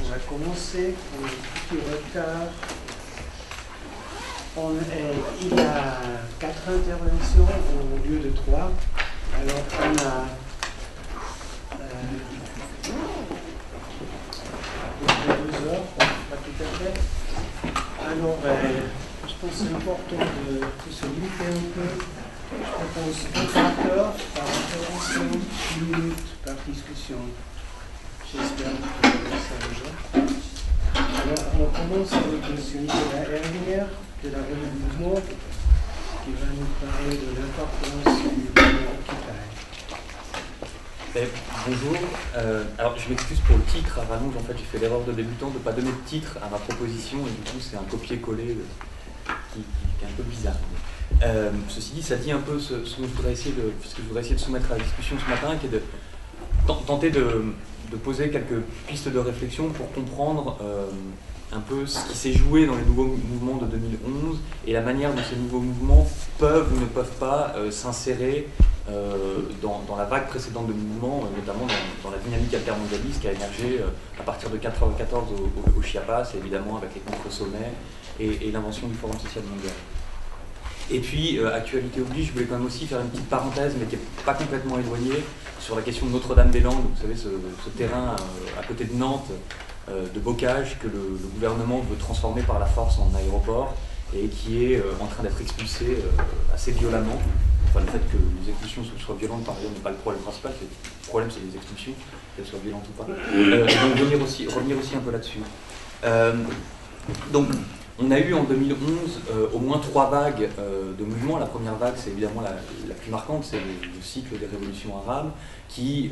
On va commencer, on a un petit retard. Il y a 4 interventions au lieu de 3. Alors on a à peu près 2 heures, pas tout à fait. Alors je pense que c'est important de se limiter un peu. Je propose 1 orateur par intervention, 10 minutes par discussion. J'espère que ça va. Alors, on commence avec M. Nicolas Erlinger de la revue du mouvement qui va nous parler de l'importance du mouvement Occupy. Bonjour, alors je m'excuse pour le titre à rallonge, en fait j'ai fait l'erreur de débutant de ne pas donner de titre à ma proposition et du coup c'est un copier-coller qui est un peu bizarre. Ceci dit, ça dit un peu ce que je voudrais essayer de soumettre à la discussion ce matin, qui est de tenter de poser quelques pistes de réflexion pour comprendre un peu ce qui s'est joué dans les nouveaux mouvements de 2011 et la manière dont ces nouveaux mouvements peuvent ou ne peuvent pas s'insérer dans la vague précédente de mouvements, notamment dans la dynamique altermondialiste qui a émergé à partir de 1994 au Chiapas, évidemment avec les contre-sommets et l'invention du Forum social mondial. Et puis, actualité oblige, je voulais quand même aussi faire une petite parenthèse, mais qui n'est pas complètement éloignée, sur la question de Notre-Dame-des-Landes, vous savez, ce terrain à côté de Nantes, de bocage, que le gouvernement veut transformer par la force en aéroport, et qui est en train d'être expulsé assez violemment. Enfin, le fait que les expulsions soient violentes, par exemple, n'est pas le problème principal, le problème c'est les expulsions, qu'elles soient violentes ou pas. Donc revenir aussi un peu là-dessus. Donc, on a eu en 2011 au moins 3 vagues de mouvements. La première vague, c'est évidemment la plus marquante, c'est le cycle des révolutions arabes, qui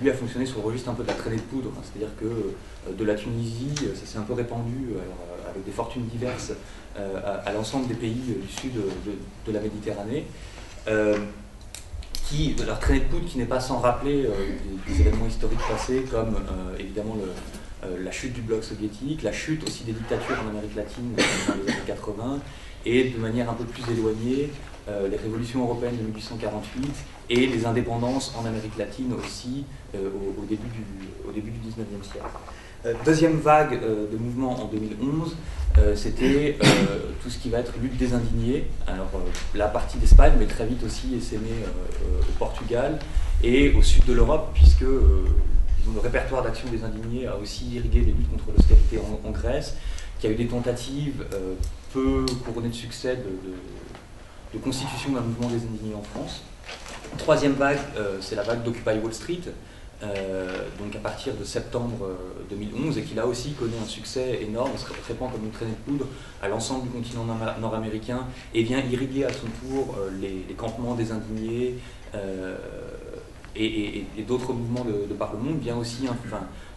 lui a fonctionné sur le registre un peu de la traînée de poudre. C'est-à-dire que de la Tunisie, ça s'est un peu répandu avec des fortunes diverses à l'ensemble des pays du sud de la Méditerranée. Leur traînée de poudre qui n'est pas sans rappeler des événements historiques passés, comme évidemment la chute du bloc soviétique, la chute aussi des dictatures en Amérique latine dans les années 80, et de manière un peu plus éloignée, les révolutions européennes de 1848 et les indépendances en Amérique latine aussi au début du 19e siècle. Deuxième vague de mouvement en 2011, c'était tout ce qui va être lutte des indignés. Alors la partie d'Espagne, mais très vite aussi essaimé au Portugal et au sud de l'Europe, puisque disons, le répertoire d'action des indignés a aussi irrigué les luttes contre l'austérité en Grèce, qui a eu des tentatives peu couronnées de succès de constitution d'un mouvement des indignés en France. Troisième vague, c'est la vague d'Occupy Wall Street, donc à partir de septembre 2011, et qui là aussi connaît un succès énorme, se répand comme une traînée de poudre à l'ensemble du continent nord-américain et vient irriguer à son tour les campements des indignés et d'autres mouvements de par le monde, vient aussi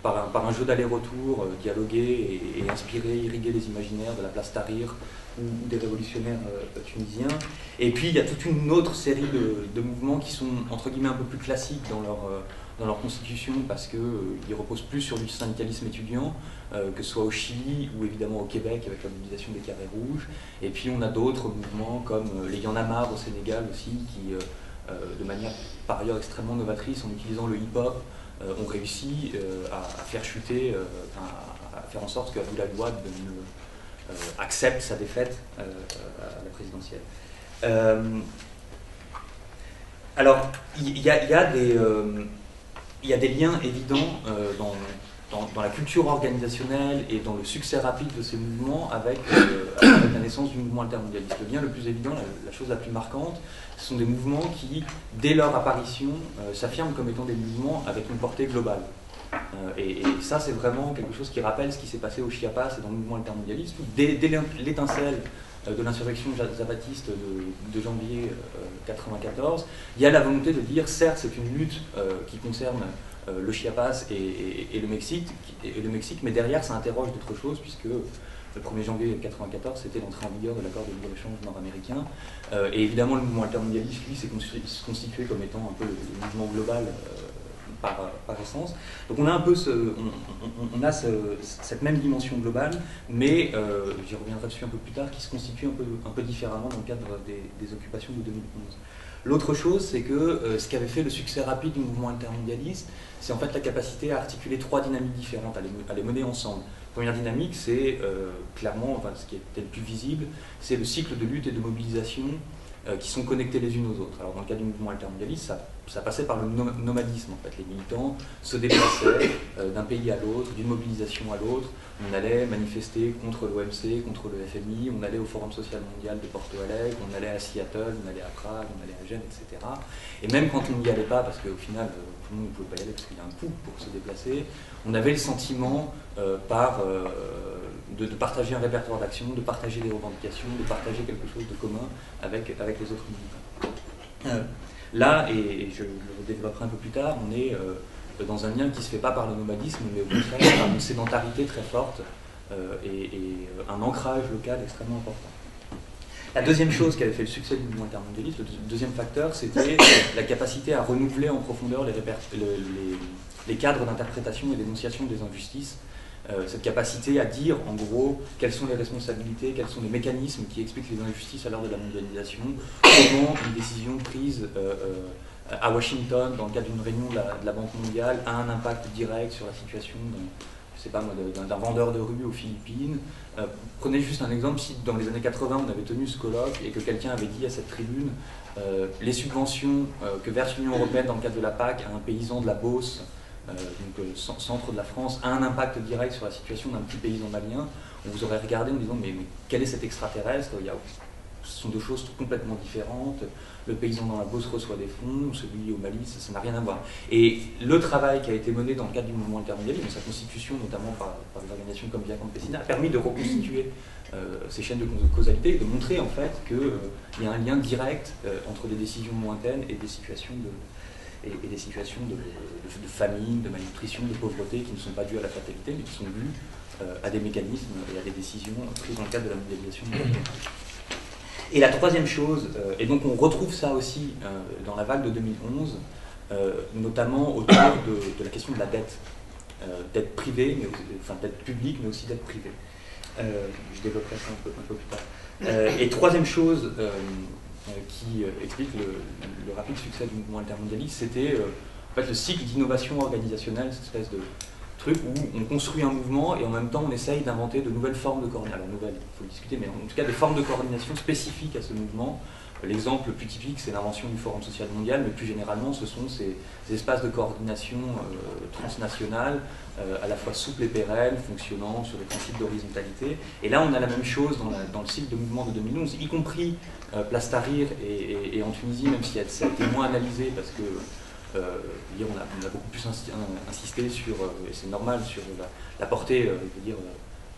par un jeu d'aller-retour dialoguer et inspirer, irriguer les imaginaires de la place Tahrir ou des révolutionnaires tunisiens. Et puis il y a toute une autre série de mouvements qui sont entre guillemets un peu plus classiques dans leur constitution, parce qu'ils reposent plus sur du syndicalisme étudiant, que ce soit au Chili ou évidemment au Québec avec la mobilisation des carrés rouges. Et puis on a d'autres mouvements comme les Y en a marre au Sénégal aussi, qui de manière par ailleurs extrêmement novatrice, en utilisant le hip-hop, ont réussi à faire chuter, à faire en sorte qu'Abdoulaye Wade accepte sa défaite à la présidentielle. Alors, il y a des liens évidents dans la culture organisationnelle et dans le succès rapide de ces mouvements avec la naissance du mouvement altermondialiste. Le lien le plus évident, la chose la plus marquante, ce sont des mouvements qui, dès leur apparition, s'affirment comme étant des mouvements avec une portée globale. Et ça, c'est vraiment quelque chose qui rappelle ce qui s'est passé au Chiapas et dans le mouvement altermondialiste. Dès l'étincelle de l'insurrection zapatiste de janvier 1994, il y a la volonté de dire, certes, c'est une lutte qui concerne le Chiapas et le Mexique, mais derrière, ça interroge d'autres choses, puisque le 1er janvier 1994, c'était l'entrée en vigueur de l'accord de libre-échange nord-américain. Et évidemment, le mouvement altermondialiste, lui, s'est constitué comme étant un peu le mouvement global par essence. Donc on a un peu cette même dimension globale, mais j'y reviendrai dessus un peu plus tard, qui se constitue un peu différemment dans le cadre des occupations de 2011. L'autre chose, c'est que ce qui avait fait le succès rapide du mouvement intermondialiste, c'est en fait la capacité à articuler trois dynamiques différentes, à les mener ensemble. Première dynamique, c'est clairement, enfin, ce qui était le plus visible, c'est le cycle de lutte et de mobilisation qui sont connectés les unes aux autres. Alors dans le cas du mouvement altermondialiste, ça passait par le nomadisme en fait. Les militants se déplaçaient d'un pays à l'autre, d'une mobilisation à l'autre. On allait manifester contre l'OMC, contre le FMI, on allait au Forum social mondial de Porto Alegre, on allait à Seattle, on allait à Prague, on allait à Gênes, etc. Et même quand on n'y allait pas, parce qu'au final, tout le monde ne pouvait pas y aller parce qu'il y a un coût pour se déplacer, on avait le sentiment de partager un répertoire d'action, de partager des revendications, de partager quelque chose de commun avec les autres militants. Là, et je le développerai un peu plus tard, on est dans un lien qui ne se fait pas par le nomadisme, mais au contraire par une sédentarité très forte et un ancrage local extrêmement important. La deuxième chose qui avait fait le succès du mouvement intermondialiste, le deuxième facteur, c'était la capacité à renouveler en profondeur les cadres d'interprétation et d'énonciation des injustices. Cette capacité à dire, en gros, quelles sont les responsabilités, quels sont les mécanismes qui expliquent les injustices à l'heure de la mondialisation, comment une décision prise à Washington, dans le cadre d'une réunion de la Banque mondiale, a un impact direct sur la situation d'un vendeur de rue aux Philippines. Prenez juste un exemple, si dans les années 80 on avait tenu ce colloque et que quelqu'un avait dit à cette tribune les subventions que verse l'Union européenne dans le cadre de la PAC à un paysan de la Beauce, centre de la France, a un impact direct sur la situation d'un petit paysan malien, on vous aurait regardé en disant mais quel est cet extraterrestre? Ce sont deux choses complètement différentes. Le paysan dans la Beauce reçoit des fonds, celui au Mali, ça n'a rien à voir. Et le travail qui a été mené dans le cadre du mouvement intermondialiste, sa constitution notamment par des organisations comme Via Campesina, a permis de reconstituer ces chaînes de causalité et de montrer en fait qu'il y a un lien direct entre des décisions lointaines et des situations de famine, de malnutrition, de pauvreté qui ne sont pas dues à la fatalité, mais qui sont dues à des mécanismes et à des décisions prises dans le cadre de la mondialisation. Et la troisième chose, et donc on retrouve ça aussi dans la vague de 2011, notamment autour de la question de la dette, dette privée, enfin dette publique, mais aussi dette privée. Je développerai ça un peu plus tard. Et troisième chose qui explique le rapide succès du mouvement intermondialiste, c'était en fait le cycle d'innovation organisationnelle, cette espèce de truc où on construit un mouvement et en même temps on essaye d'inventer de nouvelles formes de coordination. Alors nouvelles, il faut le discuter, mais en tout cas des formes de coordination spécifiques à ce mouvement. L'exemple le plus typique, c'est l'invention du Forum social mondial, mais plus généralement, ce sont ces espaces de coordination transnationale, à la fois souples et pérennes, fonctionnant sur les principes d'horizontalité. Et là, on a la même chose dans le cycle de mouvement de 2011, y compris Place Tahrir et en Tunisie, même si ça a été moins analysé parce que on a beaucoup plus insisté sur, et c'est normal, sur la portée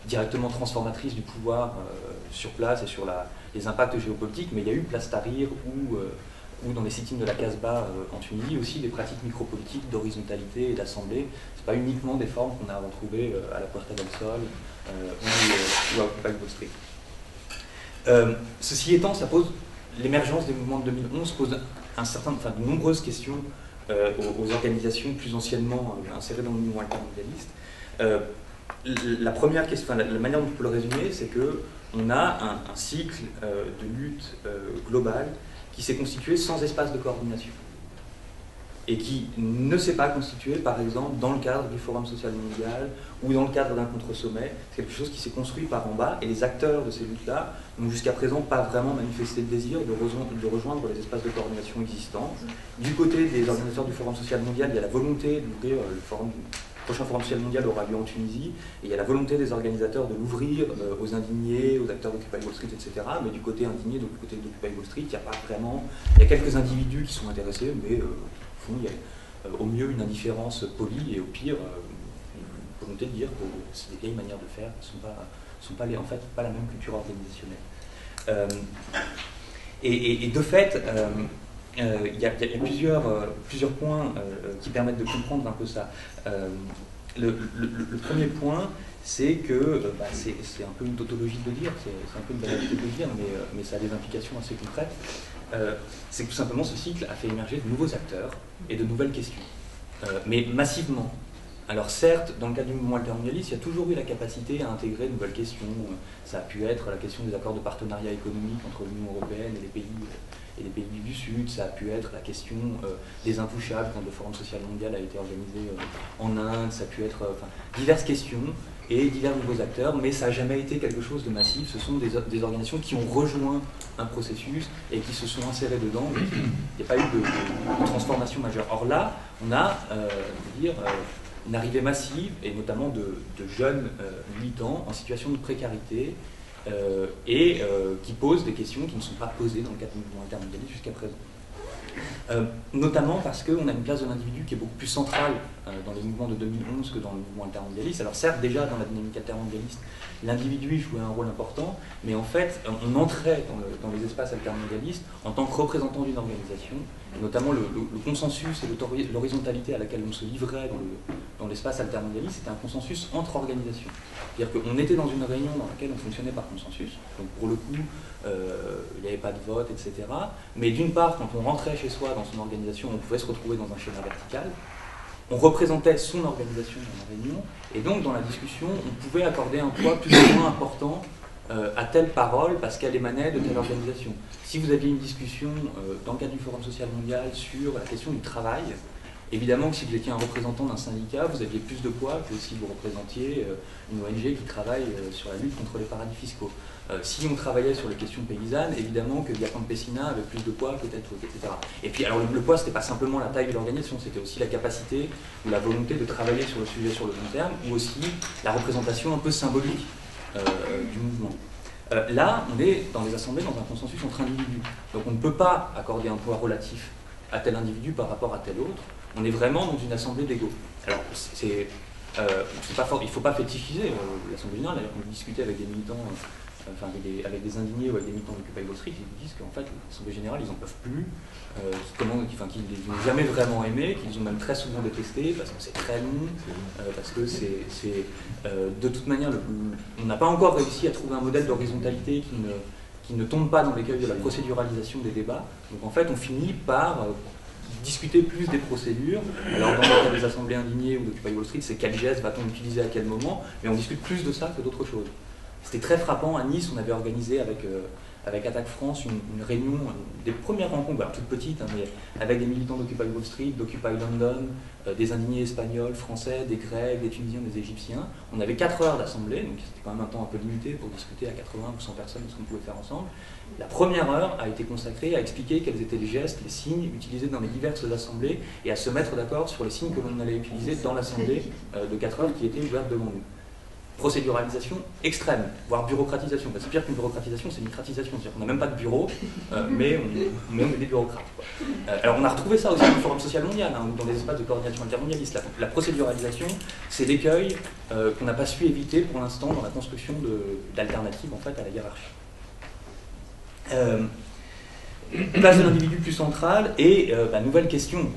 directement transformatrice du pouvoir sur place et sur les impacts géopolitiques, mais il y a eu Place Tahrir ou dans les sit-ins de la Casbah en Tunisie aussi des pratiques micropolitiques d'horizontalité et d'assemblée. Ce n'est pas uniquement des formes qu'on a retrouvées à la Puerta del Sol ou à Occupy Wall Street. Ceci étant, l'émergence des mouvements de 2011 pose de nombreuses questions aux organisations plus anciennement insérées dans le mouvement intermondialiste. La première question, la manière dont on peut le résumer, c'est qu'on a un cycle de lutte globale qui s'est constitué sans espace de coordination et qui ne s'est pas constitué, par exemple, dans le cadre du Forum social mondial ou dans le cadre d'un contre-sommet. C'est quelque chose qui s'est construit par en bas et les acteurs de ces luttes-là n'ont jusqu'à présent pas vraiment manifesté le désir de rejoindre les espaces de coordination existants. Du côté des organisateurs du Forum social mondial, il y a la volonté d'ouvrir le prochain Forum social mondial aura lieu en Tunisie, et il y a la volonté des organisateurs de l'ouvrir aux indignés, aux acteurs d'Occupy Wall Street, etc. Mais du côté indigné, donc du côté d'Occupy Wall Street, il n'y a pas vraiment... Il y a quelques individus qui sont intéressés, mais au fond, il y a au mieux une indifférence polie, et au pire, une volonté de dire que c'est des vieilles manières de faire, qui ne sont pas en fait pas la même culture organisationnelle. Et de fait, il y a plusieurs points qui permettent de comprendre un peu ça. Le premier point, c'est que, c'est un peu une tautologie de le dire, c'est un peu une banalité de le dire, mais ça a des implications assez concrètes. C'est que tout simplement ce cycle a fait émerger de nouveaux acteurs et de nouvelles questions, mais massivement. Alors certes, dans le cadre du mouvement altermondialiste, il y a toujours eu la capacité à intégrer de nouvelles questions. Ça a pu être la question des accords de partenariat économique entre l'Union européenne et les pays du Sud. Ça a pu être la question des intouchables quand le Forum social mondial a été organisé en Inde. Ça a pu être diverses questions et divers nouveaux acteurs, mais ça n'a jamais été quelque chose de massif. Ce sont des organisations qui ont rejoint un processus et qui se sont insérées dedans. Il n'y a pas eu de transformation majeure. Or là, on a, une arrivée massive, et notamment de jeunes militants en situation de précarité qui posent des questions qui ne sont pas posées dans le cadre du mouvement altermondialiste jusqu'à présent. Notamment parce qu'on a une place de l'individu qui est beaucoup plus centrale dans les mouvements de 2011 que dans le mouvement altermondialiste. Alors certes, déjà dans la dynamique altermondialiste, l'individu jouait un rôle important, mais en fait, on entrait dans les espaces altermondialistes en tant que représentant d'une organisation, et notamment le consensus et l'horizontalité à laquelle on se livrait dans l'espace altermondialiste, c'était un consensus entre organisations. C'est-à-dire qu'on était dans une réunion dans laquelle on fonctionnait par consensus, donc pour le coup, il n'y avait pas de vote, etc. Mais d'une part, quand on rentrait chez soi dans son organisation, on pouvait se retrouver dans un schéma vertical, on représentait son organisation dans la réunion, et donc dans la discussion, on pouvait accorder un poids plus ou moins important à telle parole parce qu'elle émanait de telle organisation. Si vous aviez une discussion dans le cadre du Forum social mondial sur la question du travail, évidemment que si vous étiez un représentant d'un syndicat, vous aviez plus de poids que si vous représentiez une ONG qui travaille sur la lutte contre les paradis fiscaux. Si on travaillait sur les questions paysannes, évidemment que Via Campesina avait plus de poids peut-être, etc. Et puis alors le poids, c'était pas simplement la taille de l'organisation, c'était aussi la capacité ou la volonté de travailler sur le sujet sur le long terme, ou aussi la représentation un peu symbolique du mouvement. Là, on est dans les assemblées dans un consensus entre individus. Donc on ne peut pas accorder un poids relatif à tel individu par rapport à tel autre. On est vraiment dans une assemblée d'égaux. Alors, il ne faut pas fétichiser l'Assemblée générale. D'ailleurs, on discutait avec des militants, avec des indignés ou avec des militants d'Occupy Wall Street, ils nous disent qu'en fait, l'Assemblée générale, ils n'en peuvent plus, qu'ils n'ont jamais vraiment aimé, qu'ils ont même très souvent détesté, parce que c'est très long, parce que de toute manière, on n'a pas encore réussi à trouver un modèle d'horizontalité qui ne tombe pas dans l'écueil de la procéduralisation des débats. Donc en fait, on finit par discuter plus des procédures. Alors dans le cas des assemblées indignées ou d'Occupy Wall Street, c'est quel geste va-t-on utiliser à quel moment, mais on discute plus de ça que d'autres choses. C'était très frappant, à Nice, on avait organisé avec Attaque France une réunion, des premières rencontres, alors toutes petites, hein, mais avec des militants d'Occupy Wall Street, d'Occupy London, des indignés espagnols, français, des Grecs, des Tunisiens, des Égyptiens. On avait 4 heures d'assemblée, donc c'était quand même un temps un peu limité pour discuter à 80 ou 100 personnes de ce qu'on pouvait faire ensemble. La première heure a été consacrée à expliquer quels étaient les gestes, les signes utilisés dans les diverses assemblées et à se mettre d'accord sur les signes que l'on allait utiliser dans l'assemblée de 4 heures qui était ouverte devant nous. Procéduralisation extrême, voire bureaucratisation. C'est pire qu'une bureaucratisation, c'est une micratisation. C'est-à-dire qu'on n'a même pas de bureau, mais on est des bureaucrates. Alors on a retrouvé ça aussi dans le Forum social mondial, hein, ou dans les espaces de coordination intermondialiste. La procéduralisation, c'est l'écueil qu'on n'a pas su éviter pour l'instant dans la construction d'alternatives en fait, à la hiérarchie. Place de l'individu plus centrale et nouvelle question,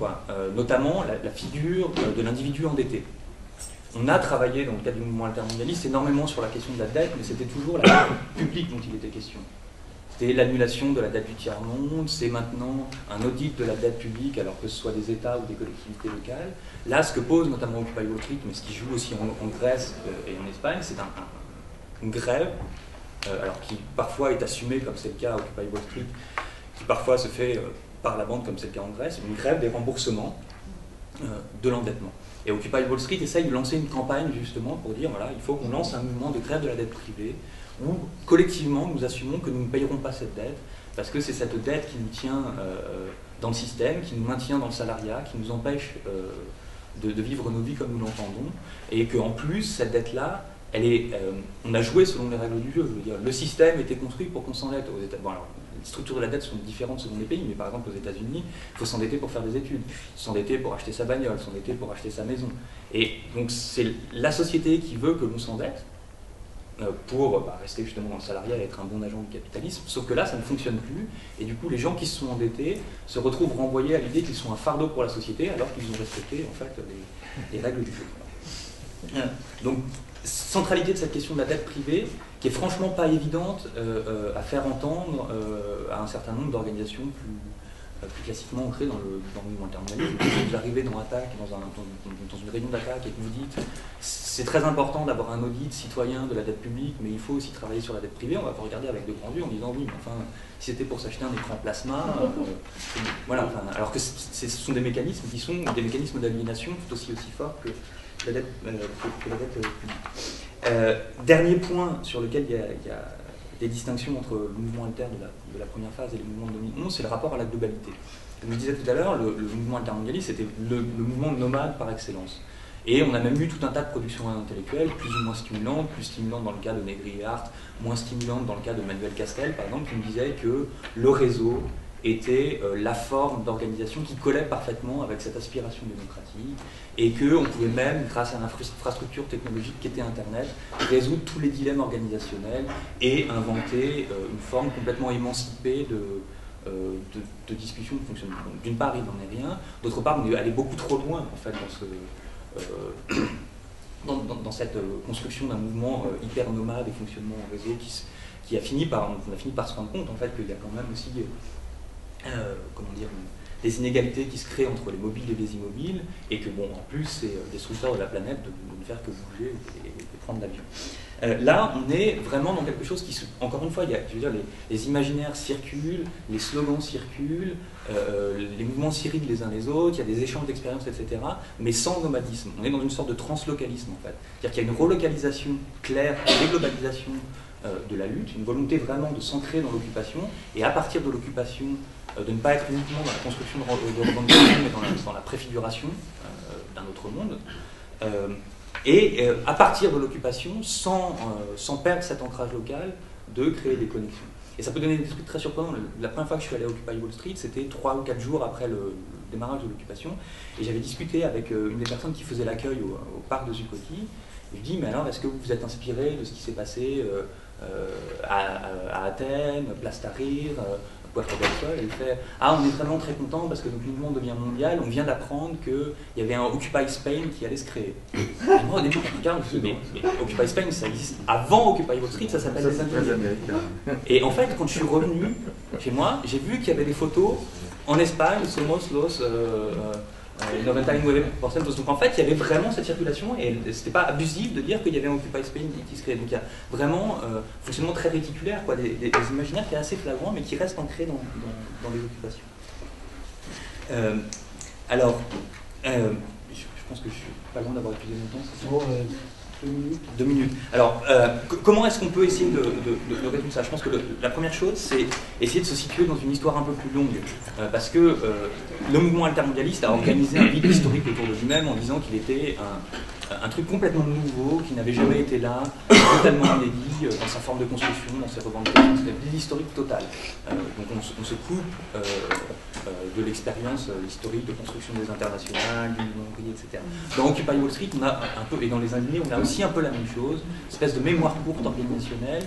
notamment la figure de l'individu endetté. On a travaillé dans le cadre du mouvement altermondialiste énormément sur la question de la dette, mais c'était toujours la dette publique dont il était question. C'était l'annulation de la dette du tiers-monde, c'est maintenant un audit de la dette publique, alors que ce soit des États ou des collectivités locales. Là, ce que pose notamment Occupy Wall Street, mais ce qui joue aussi en Grèce et en Espagne, c'est une grève, alors qui parfois est assumée, comme c'est le cas à Occupy Wall Street, qui parfois se fait par la banque, comme c'est le cas en Grèce, une grève des remboursements de l'endettement. Et Occupy Wall Street essaye de lancer une campagne justement pour dire voilà, il faut qu'on lance un mouvement de grève de la dette privée où collectivement nous assumons que nous ne payerons pas cette dette parce que c'est cette dette qui nous tient dans le système, qui nous maintient dans le salariat, qui nous empêche de vivre nos vies comme nous l'entendons et qu'en plus cette dette-là, on a joué selon les règles du jeu. Je veux dire, le système était construit pour qu'on s'endette aux États. Bon, alors, les structures de la dette sont différentes selon les pays, mais par exemple aux États-Unis, il faut s'endetter pour faire des études, s'endetter pour acheter sa bagnole, s'endetter pour acheter sa maison. Et donc c'est la société qui veut que l'on s'endette pour rester justement dans le salariat et être un bon agent du capitalisme, sauf que là ça ne fonctionne plus, et du coup les gens qui se sont endettés se retrouvent renvoyés à l'idée qu'ils sont un fardeau pour la société alors qu'ils ont respecté en fait les règles du jeu. Donc centralité de cette question de la dette privée, qui est franchement pas évidente à faire entendre à un certain nombre d'organisations plus classiquement ancré dans le mouvement altermondialiste. Vous arrivez dans une réunion d'attaque et que vous dites c'est très important d'avoir un audit citoyen de la dette publique, mais il faut aussi travailler sur la dette privée, on va pas regarder avec de grands yeux en disant oui, mais enfin, si c'était pour s'acheter un écran plasma, voilà, enfin, alors que ce sont des mécanismes qui sont des mécanismes d'aliénation tout aussi forts que la dette publique. Dernier point sur lequel il y a des distinctions entre le mouvement alter de la première phase et le mouvement de 2011, c'est le rapport à la globalité. Comme je disais tout à l'heure, le mouvement altermondialiste, c'était le mouvement nomade par excellence. Et on a même eu tout un tas de productions intellectuelles, plus ou moins stimulantes, plus stimulantes dans le cas de Negri et Hart, moins stimulantes dans le cas de Manuel Castel, par exemple, qui me disait que le réseau était la forme d'organisation qui collait parfaitement avec cette aspiration démocratique, et qu'on pouvait même, grâce à une infrastructure technologique qui était Internet, résoudre tous les dilemmes organisationnels et inventer une forme complètement émancipée de discussion de fonctionnement. D'une part, il n'en est rien, d'autre part, on est allé beaucoup trop loin en fait, dans cette construction d'un mouvement hyper nomade et fonctionnement en réseau on a fini par se rendre compte en fait, qu'il y a quand même aussi comment dire, des inégalités qui se créent entre les mobiles et les immobiles, et que bon, en plus c'est destructeur de la planète de ne faire que bouger et prendre l'avion. Là, on est vraiment dans quelque chose qui, encore une fois, je veux dire, les imaginaires circulent, les slogans circulent, les mouvements s'irriguent les uns les autres, il y a des échanges d'expériences, etc., mais sans nomadisme. On est dans une sorte de translocalisme, en fait. C'est-à-dire qu'il y a une relocalisation claire, une déglobalisation de la lutte, une volonté vraiment de s'ancrer dans l'occupation, et à partir de l'occupation, de ne pas être uniquement dans la construction de revendications, mais dans la préfiguration d'un autre monde. Et à partir de l'occupation, sans perdre cet ancrage local, de créer des connexions. Et ça peut donner des trucs très surprenants. La première fois que je suis allé à Occupy Wall Street, c'était 3 ou 4 jours après le démarrage de l'occupation, et j'avais discuté avec une des personnes qui faisait l'accueil au parc de Zuccotti. Et je dis, mais alors, est-ce que vous vous êtes inspiré de ce qui s'est passé à Athènes, Place Tahrir, Puerto del Sol? Et il fait, ah, on est vraiment très content parce que notre mouvement devient mondial, on vient d'apprendre qu'il y avait un Occupy Spain qui allait se créer. Et moi, au début, quand je regarde, je me dis, mais Occupy Spain, ça existe avant Occupy Wall Street, ça s'appelle les Américains. Et en fait, quand je suis revenu chez moi, j'ai vu qu'il y avait des photos en Espagne, Somos Los 99%. Donc en fait, il y avait vraiment cette circulation et c'était pas abusif de dire qu'il y avait un Occupy Spain qui se créait. Donc il y a vraiment un fonctionnement très réticulaire, quoi, des imaginaires qui est assez flagrant mais qui restent ancrés dans les occupations. Alors, je pense que je suis pas loin d'avoir épuisé mon temps. Bon, 2 minutes. Alors, comment est-ce qu'on peut essayer de résoudre ça? Je pense que la première chose, c'est essayer de se situer dans une histoire un peu plus longue. Parce que le mouvement altermondialiste a organisé un vide historique autour de lui-même en disant qu'il était un truc complètement nouveau, qui n'avait jamais été là, totalement inédit dans sa forme de construction, dans ses revendications. C'était l'historique total. Donc on se coupe de l'expérience historique de construction des internationales, du mouvement ouvrier, etc. Dans Occupy Wall Street, on a un peu, et dans les Indignés, on a aussi un peu la même chose, une espèce de mémoire courte organisationnelle.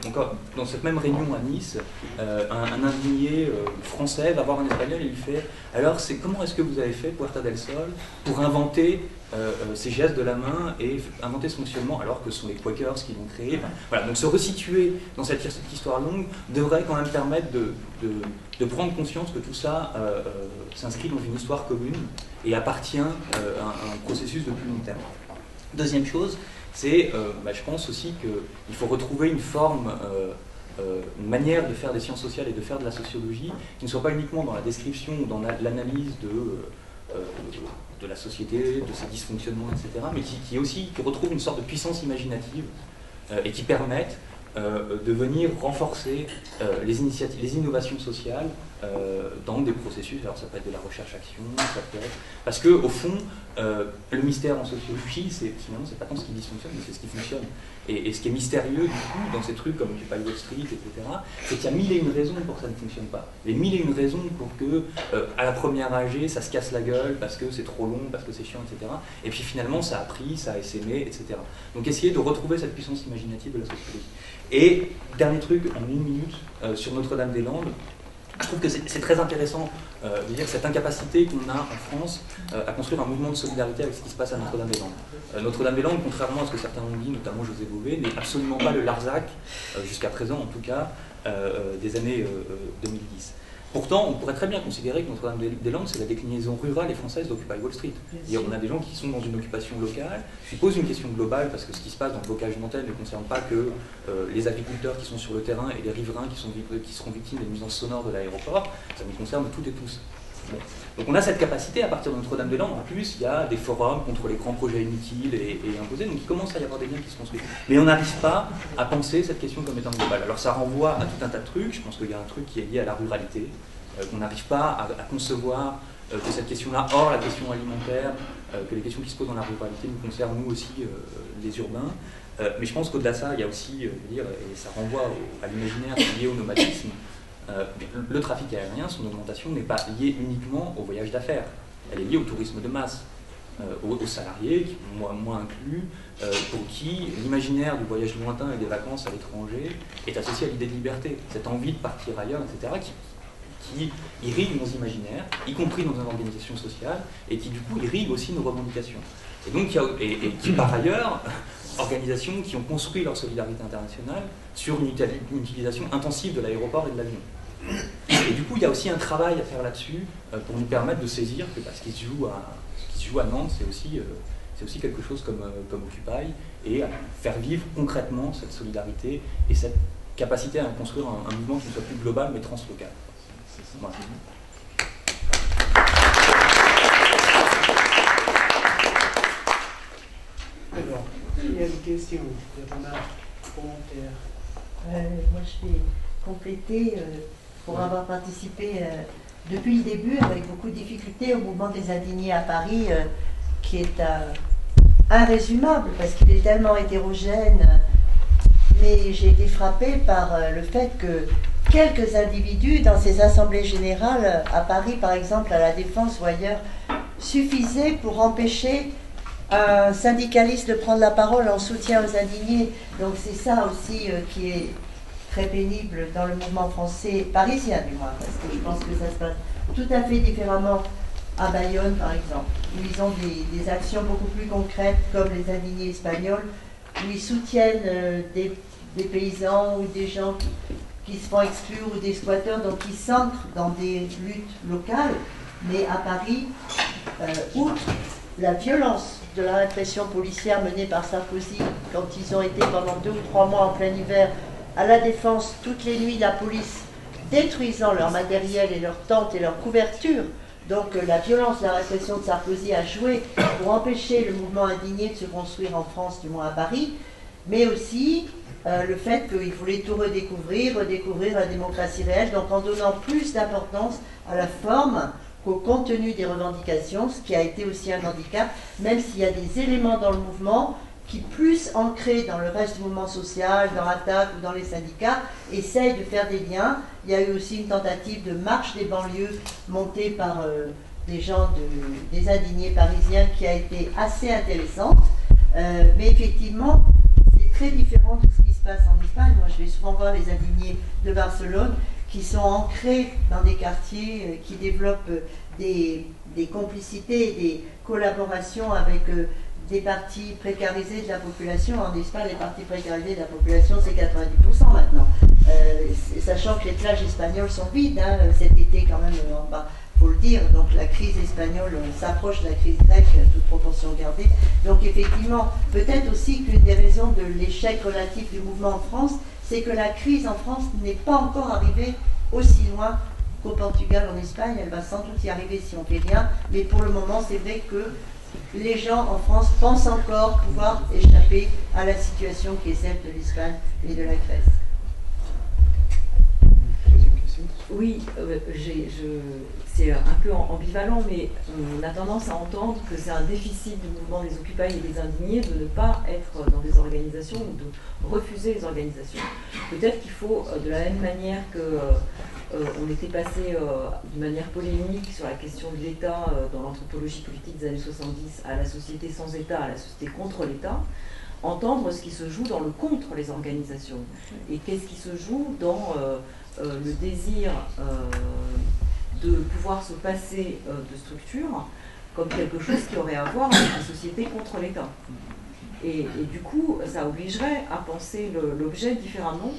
Encore dans cette même réunion à Nice, un indigné français va voir un espagnol et il fait « Alors, comment est-ce que vous avez fait, Puerta del Sol, pour inventer ces gestes de la main et inventer ce fonctionnement alors que ce sont les Quakers qui l'ont créé ?» Voilà, donc se resituer dans cette histoire longue devrait quand même permettre de prendre conscience que tout ça s'inscrit dans une histoire commune et appartient à un processus de plus long terme. Deuxième chose, c'est, je pense aussi qu'il faut retrouver une forme, une manière de faire des sciences sociales et de faire de la sociologie qui ne soit pas uniquement dans la description ou dans l'analyse de la société, de ses dysfonctionnements, etc., mais qui retrouve une sorte de puissance imaginative et qui permette de venir renforcer les innovations sociales dans des processus. Alors ça peut être de la recherche-action, ça peut être... Parce qu'au fond, le mystère en sociologie, finalement, c'est pas tant ce qui dysfonctionne, mais c'est ce qui fonctionne. Et ce qui est mystérieux, du coup, dans ces trucs comme Occupy Wall Street, etc., c'est qu'il y a 1001 raisons pour que ça ne fonctionne pas. Les 1001 raisons pour que, à la première AG, ça se casse la gueule, parce que c'est trop long, parce que c'est chiant, etc. Et puis finalement, ça a pris, ça a essaimé, etc. Donc essayer de retrouver cette puissance imaginative de la sociologie. Et, dernier truc, en 1 minute, sur Notre-Dame-des-Landes, je trouve que c'est très intéressant de dire cette incapacité qu'on a en France à construire un mouvement de solidarité avec ce qui se passe à Notre-Dame-des-Landes. Notre-Dame-des-Landes, contrairement à ce que certains ont dit, notamment José Bové, n'est absolument pas le Larzac, jusqu'à présent en tout cas, des années 2010. Pourtant, on pourrait très bien considérer que Notre-Dame-des-Landes, c'est la déclinaison rurale et française d'Occupy Wall Street. On a des gens qui sont dans une occupation locale, qui posent une question globale, parce que ce qui se passe dans le bocage nantais ne concerne pas que les agriculteurs qui sont sur le terrain et les riverains qui seront victimes des nuisances sonores de l'aéroport, ça nous concerne toutes et tous. Bon. Donc on a cette capacité à partir de Notre-Dame-des-Landes. En plus, il y a des forums contre les grands projets inutiles et imposés, donc il commence à y avoir des liens qui se construisent. Mais on n'arrive pas à penser cette question comme étant globale. Alors ça renvoie à tout un tas de trucs. Je pense qu'il y a un truc qui est lié à la ruralité, qu'on n'arrive pas à concevoir que cette question-là, hors la question alimentaire, que les questions qui se posent dans la ruralité nous concernent nous aussi, les urbains. Mais je pense qu'au-delà de ça, il y a aussi, et ça renvoie à l'imaginaire lié au nomadisme. Le trafic aérien, son augmentation n'est pas liée uniquement au voyage d'affaires. Elle est liée au tourisme de masse, aux salariés, moins inclus, pour qui l'imaginaire du voyage lointain et des vacances à l'étranger est associé à l'idée de liberté, cette envie de partir ailleurs, etc., qui irrigue nos imaginaires, y compris dans une organisation sociale, et qui du coup irrigue aussi nos revendications. Et donc, et qui par ailleurs, organisations qui ont construit leur solidarité internationale sur une utilisation intensive de l'aéroport et de l'avion. Et du coup, il y a aussi un travail à faire là-dessus pour nous permettre de saisir que ce qui se joue à Nantes, c'est aussi quelque chose comme Occupy, et à faire vivre concrètement cette solidarité et cette capacité à construire un mouvement qui ne soit plus global mais translocal. Voilà. Alors, il y a une question, des remarques, commentaires. Moi, je vais compléter pour avoir participé depuis le début avec beaucoup de difficultés au mouvement des indignés à Paris, qui est irrésumable parce qu'il est tellement hétérogène. Mais j'ai été frappée par le fait que quelques individus dans ces assemblées générales, à Paris par exemple, à la Défense ou ailleurs, suffisaient pour empêcher un syndicaliste de prendre la parole en soutien aux indignés. Donc c'est ça aussi qui est très pénible dans le mouvement français, parisien du moins, parce que je pense que ça se passe tout à fait différemment à Bayonne par exemple, où ils ont des actions beaucoup plus concrètes comme les indignés espagnols, où ils soutiennent des paysans ou des gens qui se font exclure ou des squatteurs, donc ils s'ancrent dans des luttes locales. Mais à Paris, outre la violence de la répression policière menée par Sarkozy, quand ils ont été pendant 2 ou 3 mois en plein hiver à la Défense, toutes les nuits, la police détruisant leur matériel et leurs tentes et leurs couvertures. Donc la violence de la répression de Sarkozy a joué pour empêcher le mouvement indigné de se construire en France, du moins à Paris, mais aussi le fait qu'il voulait tout redécouvrir la démocratie réelle, donc en donnant plus d'importance à la forme qu'au contenu des revendications, ce qui a été aussi un handicap, même s'il y a des éléments dans le mouvement qui, plus ancrés dans le reste du mouvement social, dans l'ATTAC ou dans les syndicats, essayent de faire des liens. Il y a eu aussi une tentative de marche des banlieues montée par des gens, des indignés parisiens, qui a été assez intéressante. Mais effectivement, c'est très différent de ce qui se passe en Espagne. Moi, je vais souvent voir les indignés de Barcelone, qui sont ancrés dans des quartiers, qui développent des complicités, des collaborations avec des partis précarisés de la population. En Espagne, les partis précarisés de la population, c'est 90% maintenant. Sachant que les plages espagnoles sont vides, hein, cet été quand même, faut le dire, donc la crise espagnole s'approche de la crise grecque, toute proportion gardée. Donc effectivement, peut-être aussi qu'une des raisons de l'échec relatif du mouvement en France, c'est que la crise en France n'est pas encore arrivée aussi loin qu'au Portugal, en Espagne. Elle va sans doute y arriver si on fait rien, mais pour le moment, c'est vrai que les gens en France pensent encore pouvoir échapper à la situation qui est celle de l'Espagne et de la Grèce. Deuxième question. Oui, c'est un peu ambivalent, mais on a tendance à entendre que c'est un déficit du mouvement des Occupy et des indignés de ne pas être dans des organisations ou de refuser les organisations. Peut-être qu'il faut, de la même manière que on était passé de manière polémique sur la question de l'État dans l'anthropologie politique des années 70 à la société sans État, à la société contre l'État, entendre ce qui se joue dans le contre les organisations. Et qu'est-ce qui se joue dans le désir de pouvoir se passer de structure comme quelque chose qui aurait à voir avec la société contre l'État. Et du coup, ça obligerait à penser l'objet différemment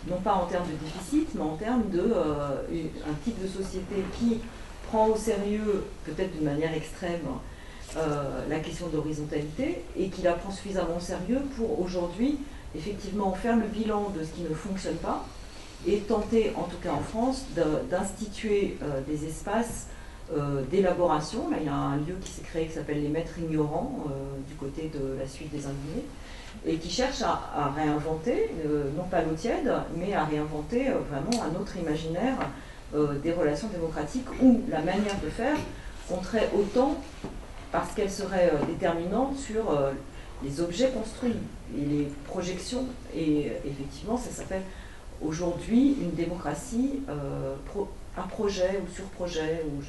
non pas en termes de déficit, mais en termes d'un type de société qui prend au sérieux, peut-être d'une manière extrême, la question d'horizontalité, et qui la prend suffisamment au sérieux pour aujourd'hui, effectivement, faire le bilan de ce qui ne fonctionne pas, et tenter, en tout cas en France, d'instituer des espaces d'élaboration. Là, il y a un lieu qui s'est créé qui s'appelle les Maîtres Ignorants, du côté de la suite des Indignés, et qui cherche à réinventer, non pas l'eau tiède, mais à réinventer vraiment un autre imaginaire des relations démocratiques, où la manière de faire compterait autant parce qu'elle serait déterminante sur les objets construits et les projections. Et effectivement, ça s'appelle aujourd'hui une démocratie à projet ou sur projet, ou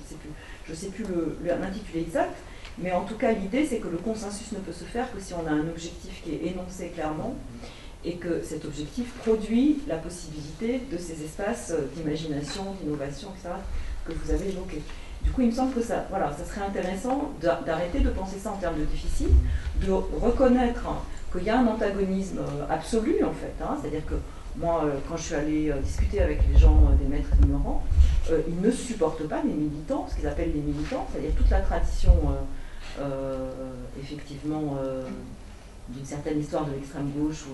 je sais plus l'intitulé exact, mais en tout cas l'idée c'est que le consensus ne peut se faire que si on a un objectif qui est énoncé clairement, et que cet objectif produit la possibilité de ces espaces d'imagination, d'innovation, etc., que vous avez évoqués. Du coup, il me semble que ça serait intéressant d'arrêter de penser ça en termes de déficit, de reconnaître qu'il y a un antagonisme absolu, en fait. C'est-à-dire que moi, quand je suis allée discuter avec les gens des Maîtres Ignorants, ils ne supportent pas les militants, ce qu'ils appellent les militants, c'est-à-dire toute la tradition, effectivement, d'une certaine histoire de l'extrême gauche,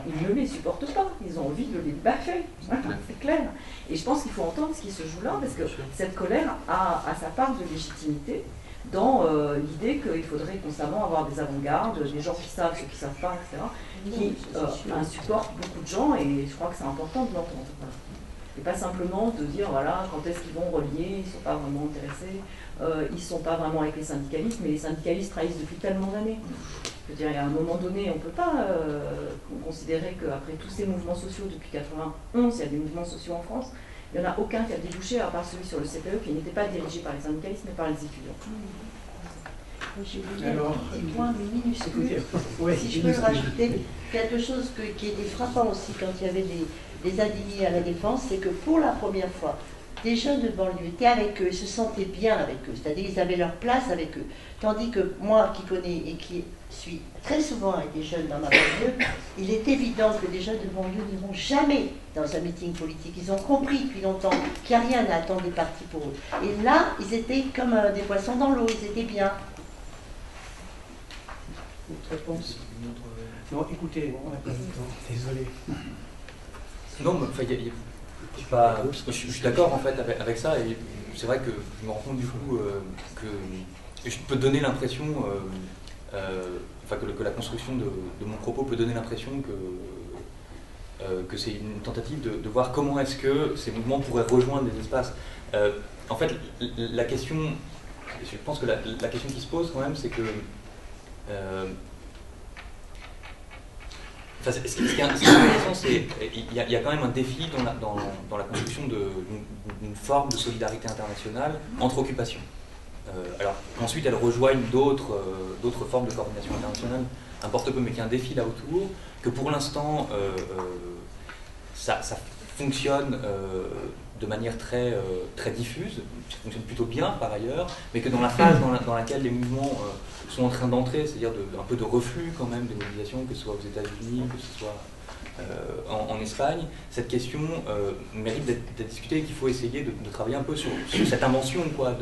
ils ne les supportent pas, ils ont envie de les baffer, voilà, c'est clair. Et je pense qu'il faut entendre ce qui se joue là, parce que cette colère a sa part de légitimité dans l'idée qu'il faudrait constamment avoir des avant-gardes, des gens qui savent, ceux qui ne savent pas, etc., qui insupportent beaucoup de gens, et je crois que c'est important de l'entendre. Voilà. Et pas simplement de dire, voilà, quand est-ce qu'ils vont relier, ils ne sont pas vraiment intéressés, ils ne sont pas vraiment avec les syndicalistes, mais les syndicalistes trahissent depuis tellement d'années. Je veux dire, à un moment donné, on ne peut pas considérer qu'après tous ces mouvements sociaux, depuis 1991, il y a des mouvements sociaux en France, il n'y en a aucun qui a débouché, à part celui sur le CPE, qui n'était pas dirigé par les syndicalistes, mais par les étudiants. Je voulais un petit point minuscule, si je peux le rajouter, quelque chose qui était frappant aussi quand il y avait des indignés à la Défense, c'est que pour la première fois, des jeunes de banlieue étaient avec eux, ils se sentaient bien avec eux, c'est-à-dire ils avaient leur place avec eux. Tandis que moi qui connais et qui suis très souvent avec des jeunes dans ma banlieue, il est évident que des jeunes de banlieue ne vont jamais dans un meeting politique. Ils ont compris depuis longtemps qu'il n'y a rien à attendre des partis pour eux. Et là, ils étaient comme des poissons dans l'eau, ils étaient bien. Autre réponse? Non, écoutez, on n'a pas le temps, désolé. Non, mais enfin, je suis d'accord en fait avec ça, et c'est vrai que je me rends compte du coup que je peux donner l'impression, que la construction de mon propos peut donner l'impression que c'est une tentative de voir comment est-ce que ces mouvements pourraient rejoindre des espaces. En fait, la question, je pense que la question qui se pose quand même, c'est que ce qui est intéressant, c'est qu'il y a quand même un défi dans la construction d'une forme de solidarité internationale entre occupations. Alors ensuite, elles rejoignent d'autres formes de coordination internationale, importe peu, mais qu'il y a un défi là autour, que pour l'instant, ça fonctionne de manière très diffuse, ça fonctionne plutôt bien par ailleurs, mais que dans la phase dans laquelle les mouvements sont en train d'entrer, c'est-à-dire un peu de reflux quand même des mobilisations, que ce soit aux États-Unis, que ce soit en Espagne, cette question mérite d'être discutée, et qu'il faut essayer de travailler un peu sur cette invention, quoi,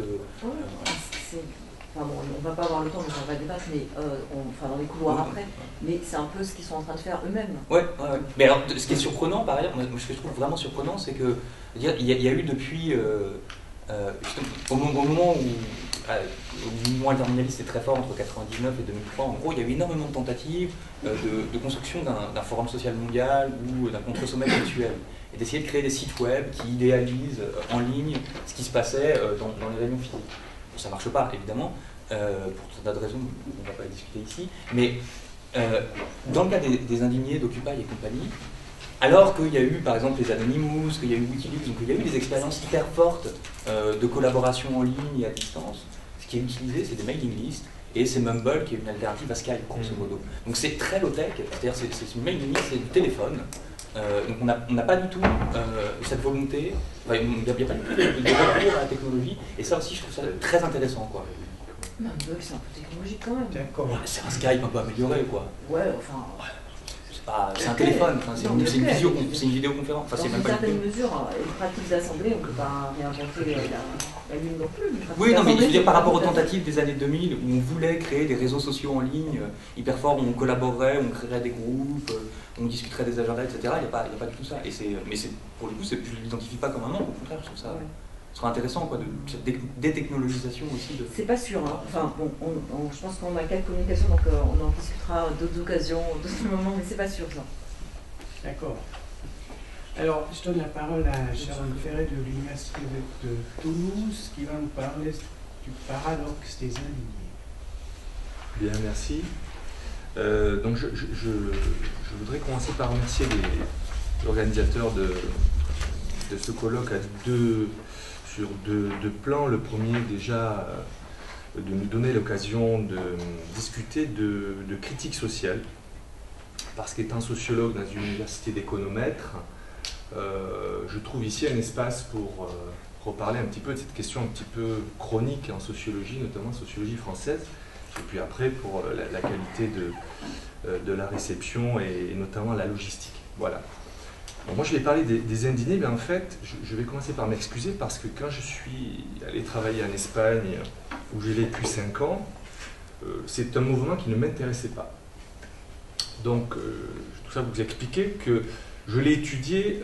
on ne va pas avoir le temps, donc on va débattre, mais dans les couloirs après, mais c'est un peu ce qu'ils sont en train de faire eux-mêmes. Ouais. Mais alors, ce qui est surprenant, par ailleurs, ce que je trouve vraiment surprenant, c'est que il y a eu depuis, au moment où le mouvement altermondialiste est très fort entre 1999 et 2003, en gros, il y a eu énormément de tentatives de construction d'un forum social mondial ou d'un contre-sommet virtuel, et d'essayer de créer des sites web qui idéalisent en ligne ce qui se passait dans les réunions physiques. Ça ne marche pas, évidemment, pour tout un tas de raisons, on ne va pas les discuter ici, mais dans le cas des indignés, d'Occupy et compagnie, alors qu'il y a eu par exemple les Anonymous, qu'il y a eu Wikileaks, donc il y a eu des expériences hyper fortes de collaboration en ligne et à distance, ce qui est utilisé, c'est des mailing lists, et c'est Mumble qui est une alternative à Skype, grosso modo. Donc c'est très low-tech, c'est-à-dire c'est une mailing list, c'est du téléphone. Donc on n'a pas du tout cette volonté, il n'y a pas du tout de recours à la technologie, et ça aussi je trouve ça très intéressant, quoi. Mumble, c'est un peu technologique quand même. C'est un Skype un peu amélioré, quoi. Ouais, enfin... c'est un téléphone, enfin, c'est Non, une mais vidéoconférence. Enfin, dans c'est une même pas certaine mesure, une pratique d'assemblée, on ne peut pas réinventer la Lune non plus. Oui, non, mais je veux dire par rapport aux tentatives des années 2000 où on voulait créer des réseaux sociaux en ligne hyper forts, où on collaborerait, on créerait des groupes, on discuterait des agendas, etc. Il n'y a pas du tout ça. Mais pour le coup, je ne l'identifie pas comme un manque, au contraire, je trouve ça. Ce sera intéressant, quoi, de cette détechnologisation aussi. C'est pas sûr. Hein. Enfin, bon, je pense qu'on a quelques communications, donc on en discutera d'autres occasions, d'autres moments, mais c'est pas sûr, ça. D'accord. Alors, je donne la parole à Sharon Ferret de l'Université de Toulouse, qui va nous parler du paradoxe des indignés. Bien, merci. Donc, je voudrais commencer par remercier les organisateurs de ce colloque sur deux plans. Le premier, déjà, de nous donner l'occasion de discuter de critique sociale, parce qu'étant sociologue dans une université d'économètres, je trouve ici un espace pour reparler un petit peu de cette question un petit peu chronique en sociologie, notamment en sociologie française, et puis après pour la qualité de la réception et notamment la logistique. Voilà. Bon, moi je vais parler des indignés, mais en fait je vais commencer par m'excuser parce que quand je suis allé travailler en Espagne, où j'ai vécu 5 ans, c'est un mouvement qui ne m'intéressait pas. Donc tout ça vous expliquer que je l'ai étudié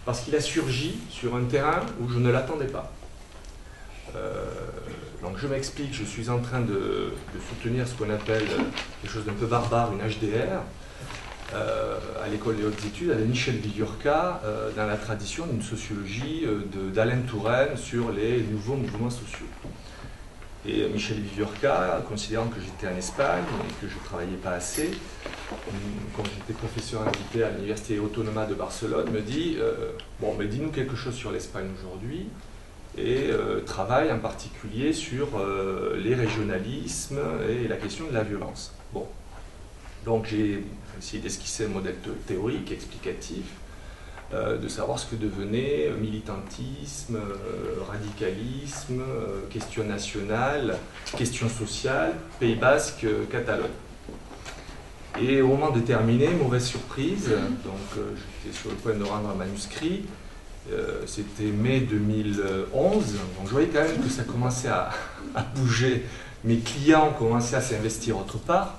parce qu'il a surgi sur un terrain où je ne l'attendais pas. Donc je m'explique, je suis en train de soutenir ce qu'on appelle quelque chose d'un peu barbare, une HDR, à l'école des hautes études, avec Michel Viviurca, dans la tradition d'une sociologie d'Alain Touraine sur les nouveaux mouvements sociaux. Et Michel Viviurca, considérant que j'étais en Espagne et que je ne travaillais pas assez, quand j'étais professeur invité à l'Université Autonoma de Barcelone, me dit bon, mais dis-nous quelque chose sur l'Espagne aujourd'hui, et travaille en particulier sur les régionalismes et la question de la violence. Bon. Donc j'ai essayé d'esquisser un modèle théorique, explicatif, de savoir ce que devenait militantisme, radicalisme, question nationale, question sociale, Pays Basque, Catalogne. Et au moment de terminer, mauvaise surprise, donc j'étais sur le point de rendre un manuscrit, c'était mai 2011, donc je voyais quand même que ça commençait à bouger, mes clients commençaient à s'investir autre part.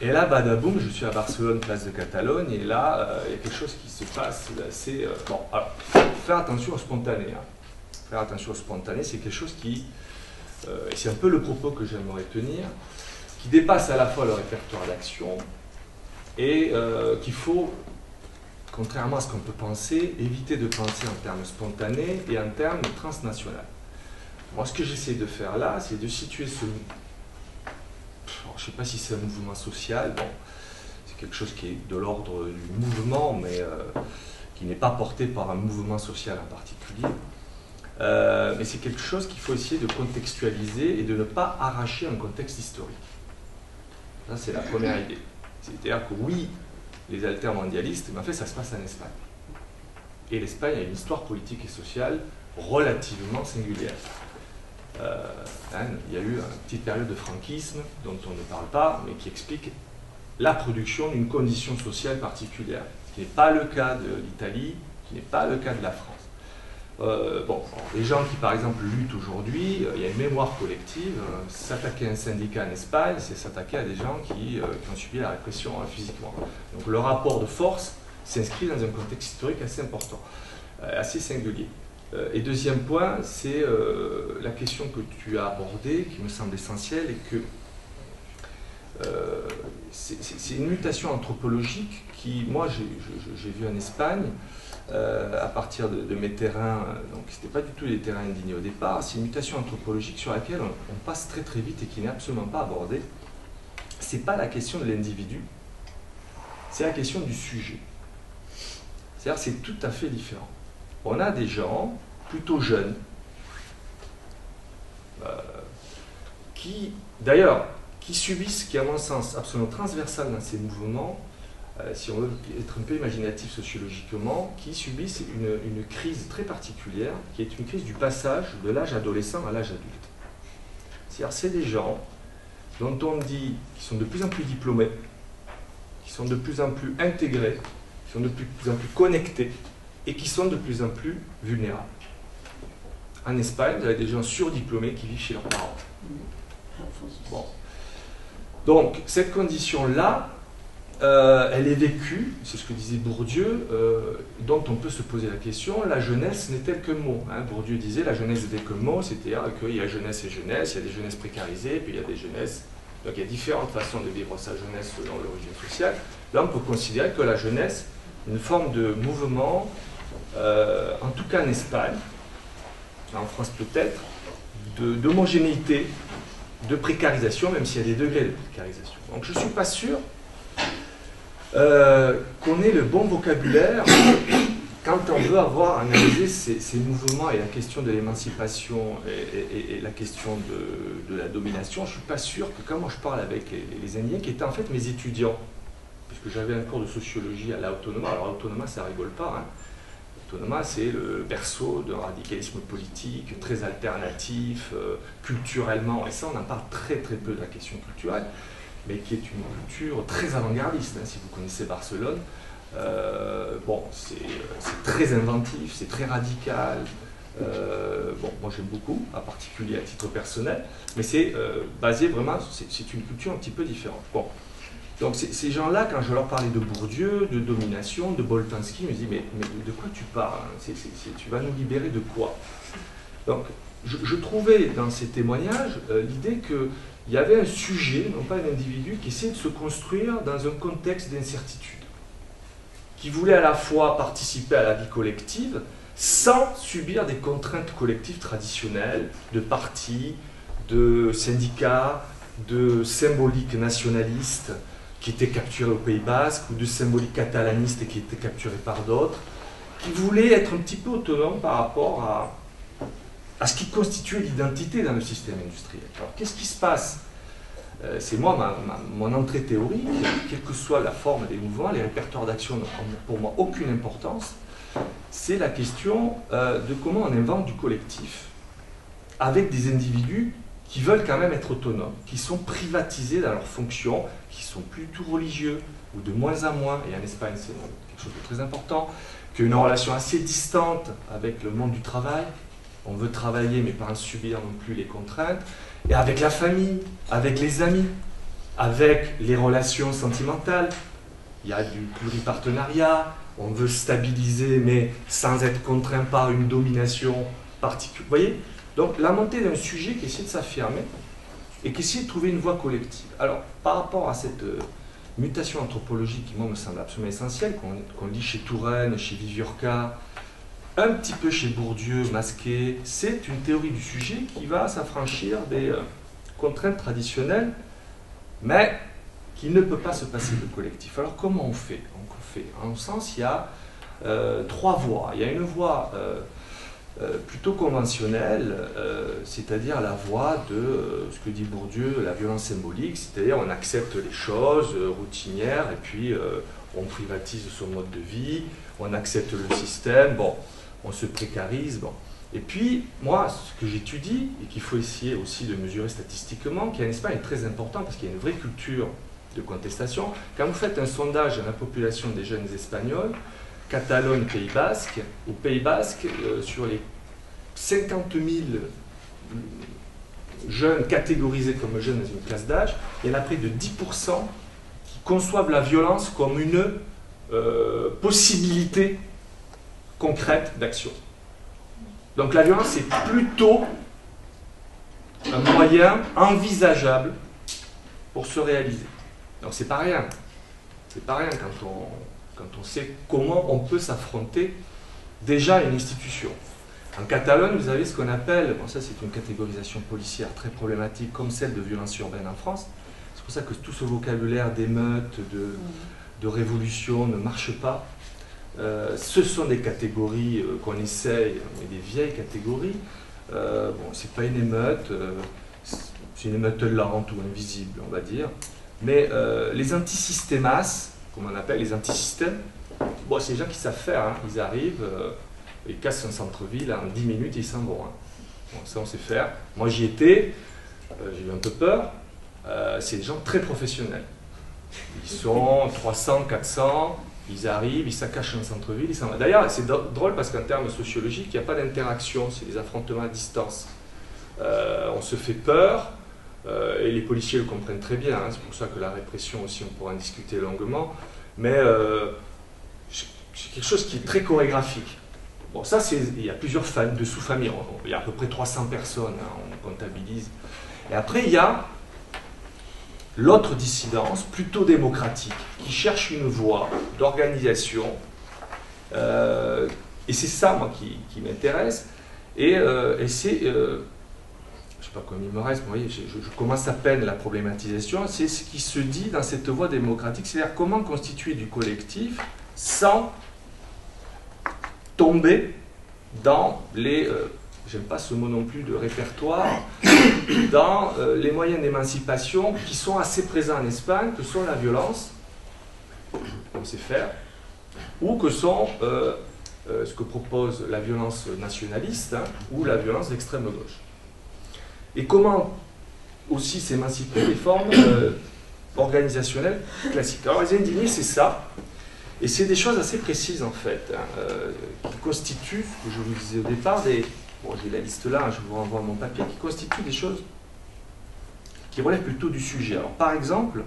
Et là, badaboum, je suis à Barcelone, place de Catalogne, et là, il y a quelque chose qui se passe assez... bon, alors, faire attention au spontané. Hein. Faire attention au spontané, c'est quelque chose qui... et c'est un peu le propos que j'aimerais tenir, qui dépasse à la fois le répertoire d'action, et qu'il faut, contrairement à ce qu'on peut penser, éviter de penser en termes spontanés et en termes transnationaux. Moi, ce que j'essaie de faire là, c'est de situer ce... je ne sais pas si c'est un mouvement social, bon, c'est quelque chose qui est de l'ordre du mouvement, mais qui n'est pas porté par un mouvement social en particulier. Mais c'est quelque chose qu'il faut essayer de contextualiser et de ne pas arracher un contexte historique. Ça, c'est la première idée. C'est-à-dire que oui, les altermondialistes, mais en fait, ça se passe en Espagne. Et l'Espagne a une histoire politique et sociale relativement singulière. Il y a eu une petite période de franquisme dont on ne parle pas, mais qui explique la production d'une condition sociale particulière, ce qui n'est pas le cas de l'Italie, qui n'est pas le cas de la France. Bon, les gens qui par exemple luttent aujourd'hui, il y a une mémoire collective, s'attaquer à un syndicat en Espagne, c'est s'attaquer à des gens qui ont subi la répression physiquement. Donc le rapport de force s'inscrit dans un contexte historique assez important, assez singulier. Et deuxième point, c'est la question que tu as abordée, qui me semble essentielle, et que c'est une mutation anthropologique qui, moi, j'ai vu en Espagne, à partir de mes terrains, donc ce n'était pas du tout les terrains indignés au départ, c'est une mutation anthropologique sur laquelle on passe très très vite et qui n'est absolument pas abordée. Ce n'est pas la question de l'individu, c'est la question du sujet. C'est-à-dire que c'est tout à fait différent. On a des gens plutôt jeunes qui, d'ailleurs, qui subissent, qui à mon sens absolument transversal dans ces mouvements, si on veut être un peu imaginatif sociologiquement, qui subissent une crise très particulière, qui est une crise du passage de l'âge adolescent à l'âge adulte. C'est-à-dire c'est des gens dont on dit qu'ils sont de plus en plus diplômés, qui qui sont de plus en plus intégrés, qui sont de plus en plus connectés et qui sont de plus en plus vulnérables. En Espagne, vous avez des gens surdiplômés qui vivent chez leurs parents. Bon. Donc, cette condition-là, elle est vécue, c'est ce que disait Bourdieu, dont on peut se poser la question, la jeunesse n'est-elle qu'un mot, hein. Bourdieu disait la jeunesse n'est qu'un mot, c'est-à-dire qu'il y a jeunesse et jeunesse, il y a des jeunesses précarisées, puis il y a des jeunesses. Donc il y a différentes façons de vivre sa jeunesse selon l'origine sociale. Là, on peut considérer que la jeunesse, une forme de mouvement, en tout cas en Espagne, en France peut-être, d'homogénéité, de précarisation, même s'il y a des degrés de précarisation. Donc je ne suis pas sûr qu'on ait le bon vocabulaire quand on veut avoir analysé ces mouvements et la question de l'émancipation et la question de la domination. Je ne suis pas sûr que quand moi je parle avec les Indiens, qui étaient en fait mes étudiants, puisque j'avais un cours de sociologie à l'Autonoma, alors l'Autonoma ça rigole pas, hein. L'Autonoma c'est le berceau d'un radicalisme politique très alternatif, culturellement, et ça on en parle très très peu de la question culturelle, mais qui est une culture très avant-gardiste, hein, si vous connaissez Barcelone. Bon, c'est très inventif, c'est très radical. Bon, moi j'aime beaucoup, en particulier à titre personnel, mais c'est basé vraiment, c'est une culture un petit peu différente. Bon, donc ces gens-là, quand je leur parlais de Bourdieu, de domination, de Boltanski, ils me disaient mais de quoi tu parles, hein, tu vas nous libérer de quoi? Donc je trouvais dans ces témoignages l'idée qu'il y avait un sujet, non pas un individu, qui essayait de se construire dans un contexte d'incertitude, qui voulait à la fois participer à la vie collective sans subir des contraintes collectives traditionnelles de partis, de syndicats, de symboliques nationalistes qui étaient capturés au Pays Basque ou de symboliques catalanistes qui étaient capturés par d'autres, qui voulaient être un petit peu autonomes par rapport à ce qui constituait l'identité dans le système industriel. Alors qu'est-ce qui se passe? C'est moi, mon entrée théorique, quelle que soit la forme des mouvements, les répertoires d'action n'ont pour moi aucune importance. C'est la question de comment on invente du collectif avec des individus qui veulent quand même être autonomes, qui sont privatisés dans leurs fonctions, qui sont plutôt religieux ou de moins en moins, et en Espagne c'est quelque chose de très important, qui ont une relation assez distante avec le monde du travail. On veut travailler mais pas en subir non plus les contraintes. Et avec la famille, avec les amis, avec les relations sentimentales. Il y a du pluripartenariat, on veut stabiliser mais sans être contraint par une domination particulière. Vous voyez? Donc la montée d'un sujet qui essaie de s'affirmer et qui essaie de trouver une voie collective. Alors par rapport à cette mutation anthropologique qui moi me semble absolument essentielle, qu'on lit chez Touraine, chez Viviorca, un petit peu chez Bourdieu, Masquet, c'est une théorie du sujet qui va s'affranchir des contraintes traditionnelles, mais qui ne peut pas se passer de collectif. Alors comment on fait? En un sens, il y a trois voies. Il y a une voie plutôt conventionnelle, c'est-à-dire la voie de ce que dit Bourdieu, la violence symbolique, c'est-à-dire on accepte les choses routinières et puis on privatise son mode de vie, on accepte le système, bon, on se précarise, bon. Et puis, moi, ce que j'étudie, et qu'il faut essayer aussi de mesurer statistiquement, qui en Espagne est très important parce qu'il y a une vraie culture de contestation. Quand vous faites un sondage à la population des jeunes espagnols, Catalogne, Pays Basque, au Pays Basque, sur les 50 000 jeunes catégorisés comme jeunes dans une classe d'âge, il y en a près de 10% qui conçoivent la violence comme une possibilité concrète d'action. Donc la violence est plutôt un moyen envisageable pour se réaliser. Donc c'est pas rien. C'est pas rien quand on sait comment on peut s'affronter déjà à une institution. En Catalogne, vous avez ce qu'on appelle, bon ça c'est une catégorisation policière très problématique comme celle de violence urbaine en France. C'est pour ça que tout ce vocabulaire d'émeute, de révolution ne marche pas. Ce sont des catégories qu'on essaye, mais des vieilles catégories. Bon, c'est pas une émeute, c'est une émeute lente ou invisible, on va dire. Mais les antisystémas, comme on appelle les antisystèmes, bon, c'est des gens qui savent faire, hein. Ils arrivent, ils cassent un centre-ville en 10 minutes et ils s'en vont. Hein. Bon, ça on sait faire. Moi j'y étais, j'ai eu un peu peur. C'est des gens très professionnels. Ils sont 300, 400, ils arrivent, ils s'accachent dans le centre-ville, ils s'en vont. D'ailleurs, c'est drôle parce qu'en termes sociologiques, il n'y a pas d'interaction, c'est des affrontements à distance. On se fait peur, et les policiers le comprennent très bien, hein, c'est pour ça que la répression aussi, on pourra en discuter longuement, mais c'est quelque chose qui est très chorégraphique. Bon, ça, il y a plusieurs de sous-familles, il y a à peu près 300 personnes, hein, on comptabilise. Et après, il y a l'autre dissidence, plutôt démocratique, qui cherche une voie d'organisation, et c'est ça, moi, qui m'intéresse, et c'est, je ne sais pas combien il me reste, vous voyez, je commence à peine la problématisation, c'est ce qui se dit dans cette voie démocratique, c'est-à-dire comment constituer du collectif sans tomber dans les, j'aime pas ce mot non plus de répertoire, dans les moyens d'émancipation qui sont assez présents en Espagne, que sont la violence, on sait faire, ou que sont ce que propose la violence nationaliste, hein, ou la violence d'extrême gauche. Et comment aussi s'émanciper des formes organisationnelles classiques. Alors les indignés, c'est ça, et c'est des choses assez précises en fait, hein, qui constituent, je vous disais au départ, bon, j'ai la liste là, je vous renvoie à mon papier, qui constituent des choses qui relèvent plutôt du sujet. Alors par exemple,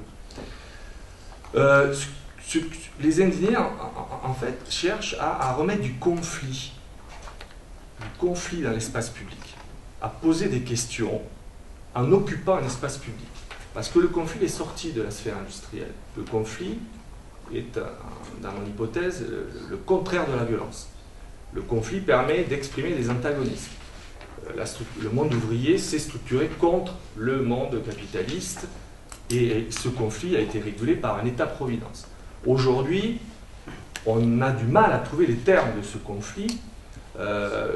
les indignés en fait cherchent à remettre du conflit dans l'espace public, à poser des questions en occupant un espace public. Parce que le conflit est sorti de la sphère industrielle. Le conflit est, dans mon hypothèse, le contraire de la violence. Le conflit permet d'exprimer des antagonismes. Le monde ouvrier s'est structuré contre le monde capitaliste et ce conflit a été régulé par un État-providence. Aujourd'hui, on a du mal à trouver les termes de ce conflit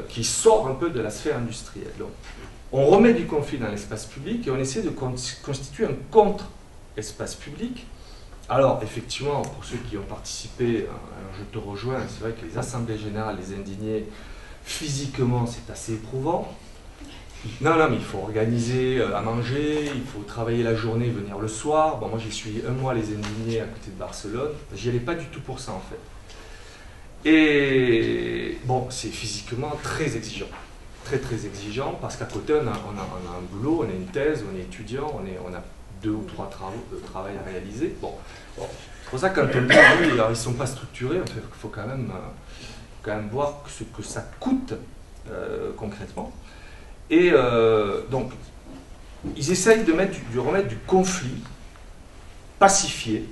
qui sort un peu de la sphère industrielle. Donc, on remet du conflit dans l'espace public et on essaie de constituer un contre-espace public. Alors, effectivement, pour ceux qui ont participé, alors je te rejoins, c'est vrai que les assemblées générales, les indignés, physiquement, c'est assez éprouvant. Non, mais il faut organiser à manger, il faut travailler la journée, venir le soir. Bon, moi, j'ai suivi un mois les indignés à côté de Barcelone. J'y allais pas du tout pour ça, en fait. Et bon, c'est physiquement très exigeant. Très exigeant, parce qu'à côté, on a un boulot, on a une thèse, on est étudiant, on a 2 ou 3 travaux de travail à réaliser. Bon. C'est pour ça que quand on dit oui, alors ils ne sont pas structurés, il faut quand même voir ce que ça coûte concrètement. Et donc, ils essayent de remettre du conflit pacifié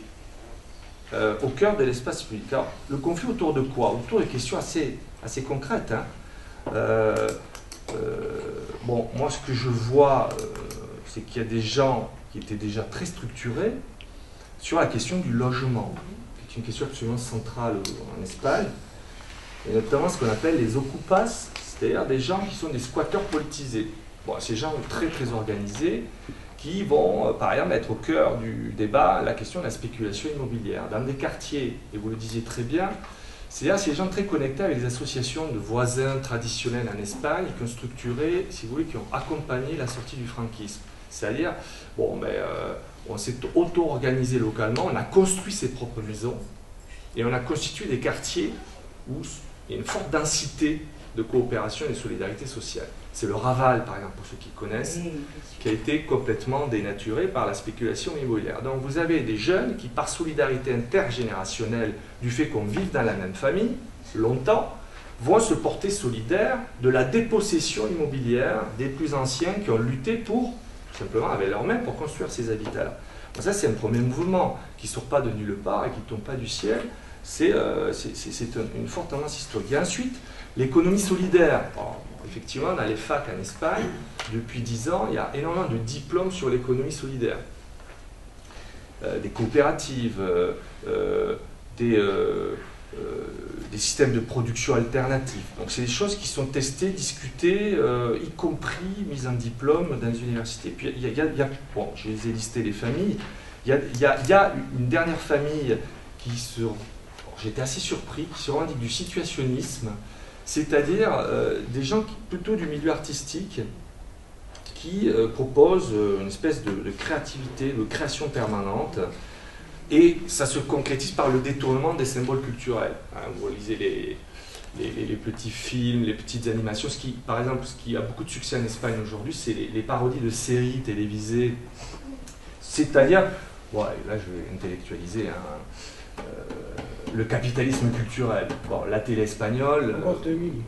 au cœur de l'espace public. Alors, le conflit autour de quoi? Autour de questions assez concrètes. Hein. Bon, moi, ce que je vois, c'est qu'il y a des gens qui étaient déjà très structurés sur la question du logement, qui est une question absolument centrale en Espagne, et notamment ce qu'on appelle les ocupas, c'est-à-dire des gens qui sont des squatteurs politisés. Bon, ces gens très organisés qui vont, par exemple, être au cœur du débat la question de la spéculation immobilière. Dans des quartiers, et vous le disiez très bien, c'est-à-dire ces gens très connectés avec les associations de voisins traditionnels en Espagne qui ont structuré, si vous voulez, qui ont accompagné la sortie du franquisme. C'est-à-dire, bon, on s'est auto-organisé localement, on a construit ses propres maisons et on a constitué des quartiers où il y a une forte densité de coopération et de solidarité sociale. C'est le Raval, par exemple, pour ceux qui connaissent, qui a été complètement dénaturé par la spéculation immobilière. Donc vous avez des jeunes qui, par solidarité intergénérationnelle, du fait qu'on vive dans la même famille, longtemps, vont se porter solidaires de la dépossession immobilière des plus anciens qui ont lutté pour, tout simplement, avec leurs mains, pour construire ces habitats-là. Donc ça, c'est un premier mouvement qui ne sort pas de nulle part et qui ne tombe pas du ciel. C'est une forte tendance historique. Et ensuite, l'économie solidaire. Alors, effectivement, dans les facs en Espagne, depuis 10 ans, il y a énormément de diplômes sur l'économie solidaire. Des coopératives, des systèmes de production alternatifs. Donc c'est des choses qui sont testées, discutées, y compris mises en diplôme dans les universités. Puis bon, je les ai listés les familles. Il y a une dernière famille qui se... J'étais assez surpris, qui se revendique du situationnisme, c'est-à-dire des gens plutôt du milieu artistique qui proposent une espèce de créativité, de création permanente, Et ça se concrétise par le détournement des symboles culturels. Hein, vous lisez les petits films, les petites animations. Par exemple, ce qui a beaucoup de succès en Espagne aujourd'hui, c'est les parodies de séries télévisées. C'est-à-dire, bon, là je vais intellectualiser, hein, le capitalisme culturel. Bon, la télé espagnole. Encore 2 minutes.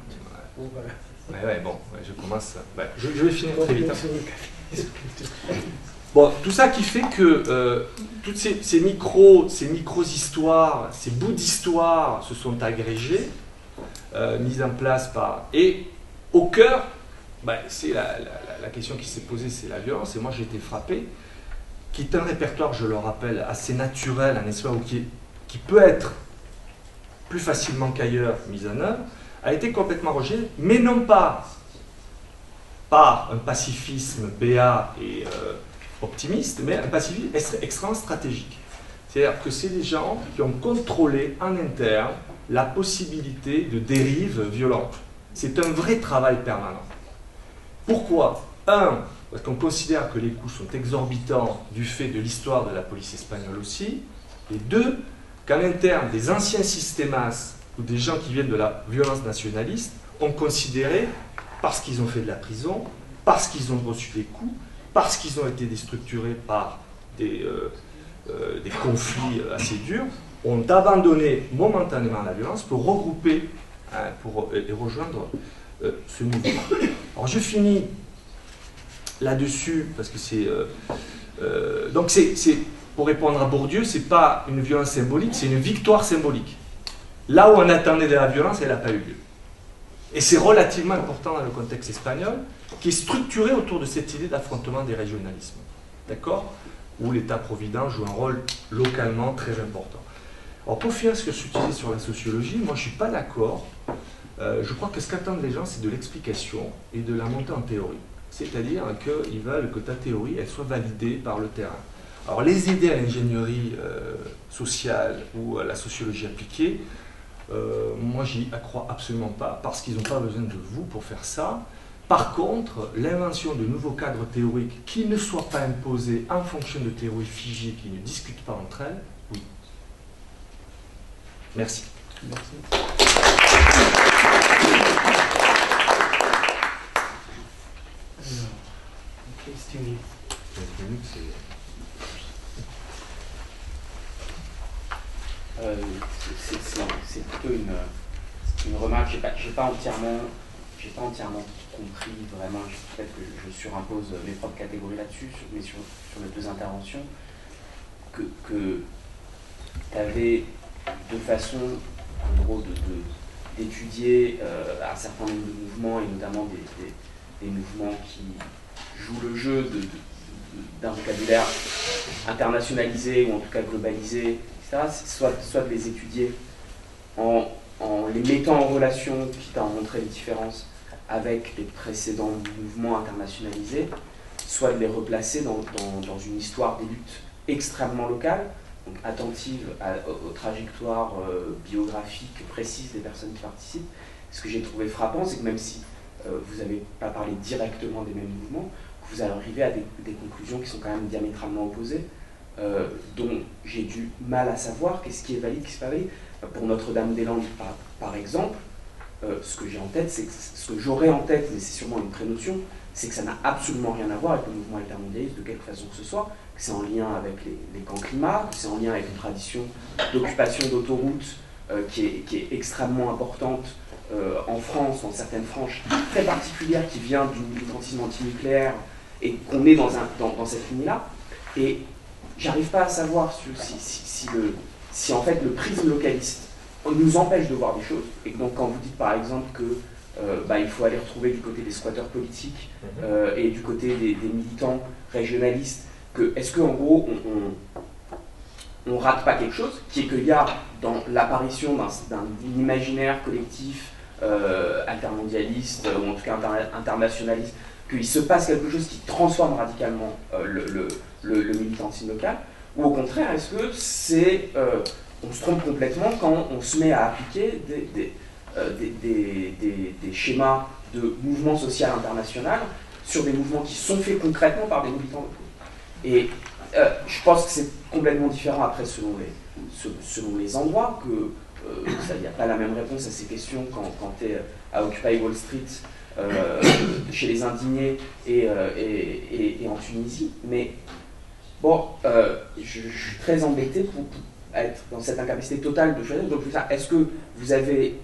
Ouais, bon, je commence. Je vais finir très vite. Hein. Bon, tout ça qui fait que toutes ces micro-histoires, ces bouts d'histoire se sont agrégés, mis en place par... Et au cœur, c'est la question qui s'est posée, c'est la violence. Et moi, j'ai été frappé, qui est un répertoire, je le rappelle, assez naturel en Espagne, ou qui peut être plus facilement qu'ailleurs mis en œuvre, a été complètement rejeté, mais non pas par un pacifisme béat et optimiste, mais un pacifisme extrêmement stratégique. C'est-à-dire que c'est des gens qui ont contrôlé en interne la possibilité de dérives violentes. C'est un vrai travail permanent. Pourquoi? Un, parce qu'on considère que les coûts sont exorbitants du fait de l'histoire de la police espagnole aussi. Et deux, qu'en interne, des anciens systémas ou des gens qui viennent de la violence nationaliste ont considéré, parce qu'ils ont fait de la prison, parce qu'ils ont reçu des coups, parce qu'ils ont été déstructurés par des conflits assez durs, ont abandonné momentanément la violence pour regrouper et rejoindre ce mouvement. Alors je finis là-dessus, parce que c'est... donc pour répondre à Bourdieu, c'est pas une violence symbolique, c'est une victoire symbolique. Là où on attendait de la violence, elle n'a pas eu lieu. Et c'est relativement important dans le contexte espagnol, qui est structuré autour de cette idée d'affrontement des régionalismes. D'accord? Où l'État-providence joue un rôle localement très important. Alors pour finir ce que je disais sur la sociologie, moi je ne suis pas d'accord. Je crois que ce qu'attendent les gens, c'est de l'explication et de la montée en théorie. C'est-à-dire qu'ils veulent que ta théorie, elle soit validée par le terrain. Alors les aider à l'ingénierie sociale ou à la sociologie appliquée, moi j'y crois absolument pas, parce qu'ils n'ont pas besoin de vous pour faire ça. Par contre, l'invention de nouveaux cadres théoriques qui ne soient pas imposés en fonction de théories figées qui ne discutent pas entre elles, oui. Merci. Merci. Alors, question. 15 minutes, c'est plutôt une remarque. J'ai pas entièrement compris vraiment. Peut-être que je surimpose mes propres catégories là-dessus, mais sur les deux interventions, que tu avais deux façons, en gros, d'étudier un certain nombre de mouvements, et notamment des mouvements qui jouent le jeu d'un vocabulaire internationalisé ou en tout cas globalisé, etc. Soit de les étudier en les mettant en relation, quitte à en montrer les différences avec les précédents mouvements internationalisés, soit de les replacer dans une histoire des luttes extrêmement locale, donc attentive aux trajectoires biographiques précises des personnes qui participent. Ce que j'ai trouvé frappant, c'est que même si vous n'avez pas parlé directement des mêmes mouvements, vous arrivez à des conclusions qui sont quand même diamétralement opposées, dont j'ai du mal à savoir qu'est-ce qui est valide, qu'est-ce qui n'est pas valide. Pour Notre-Dame-des-Landes, par exemple, ce que j'ai en tête, ce que j'aurais en tête, mais c'est sûrement une prénotion, c'est que ça n'a absolument rien à voir avec le mouvement altermondialiste de quelque façon que ce soit, que c'est en lien avec les camps climat, que c'est en lien avec une tradition d'occupation d'autoroutes qui est extrêmement importante en France, dans certaines franges très particulières, qui vient du militantisme antinucléaire, et qu'on est dans cette ligne-là. Et j'arrive pas à savoir si en fait le prisme localiste nous empêche de voir des choses, et donc quand vous dites par exemple que il faut aller retrouver du côté des squatteurs politiques et du côté des militants régionalistes, est-ce qu'en gros on rate pas quelque chose, qui est qu'il y a dans l'apparition d'un imaginaire collectif altermondialiste, ou en tout cas internationaliste, qu'il se passe quelque chose qui transforme radicalement le militantisme local, ou au contraire, est-ce que on se trompe complètement quand on se met à appliquer des schémas de mouvement social international sur des mouvements qui sont faits concrètement par des militants locaux. Et Je pense que c'est complètement différent après selon les endroits, que il n'y a pas la même réponse à ces questions quand tu es à Occupy Wall Street, chez les indignés et en Tunisie. Mais bon, je suis très embêté pour être dans cette incapacité totale de choisir. Donc, est-ce que vous avez,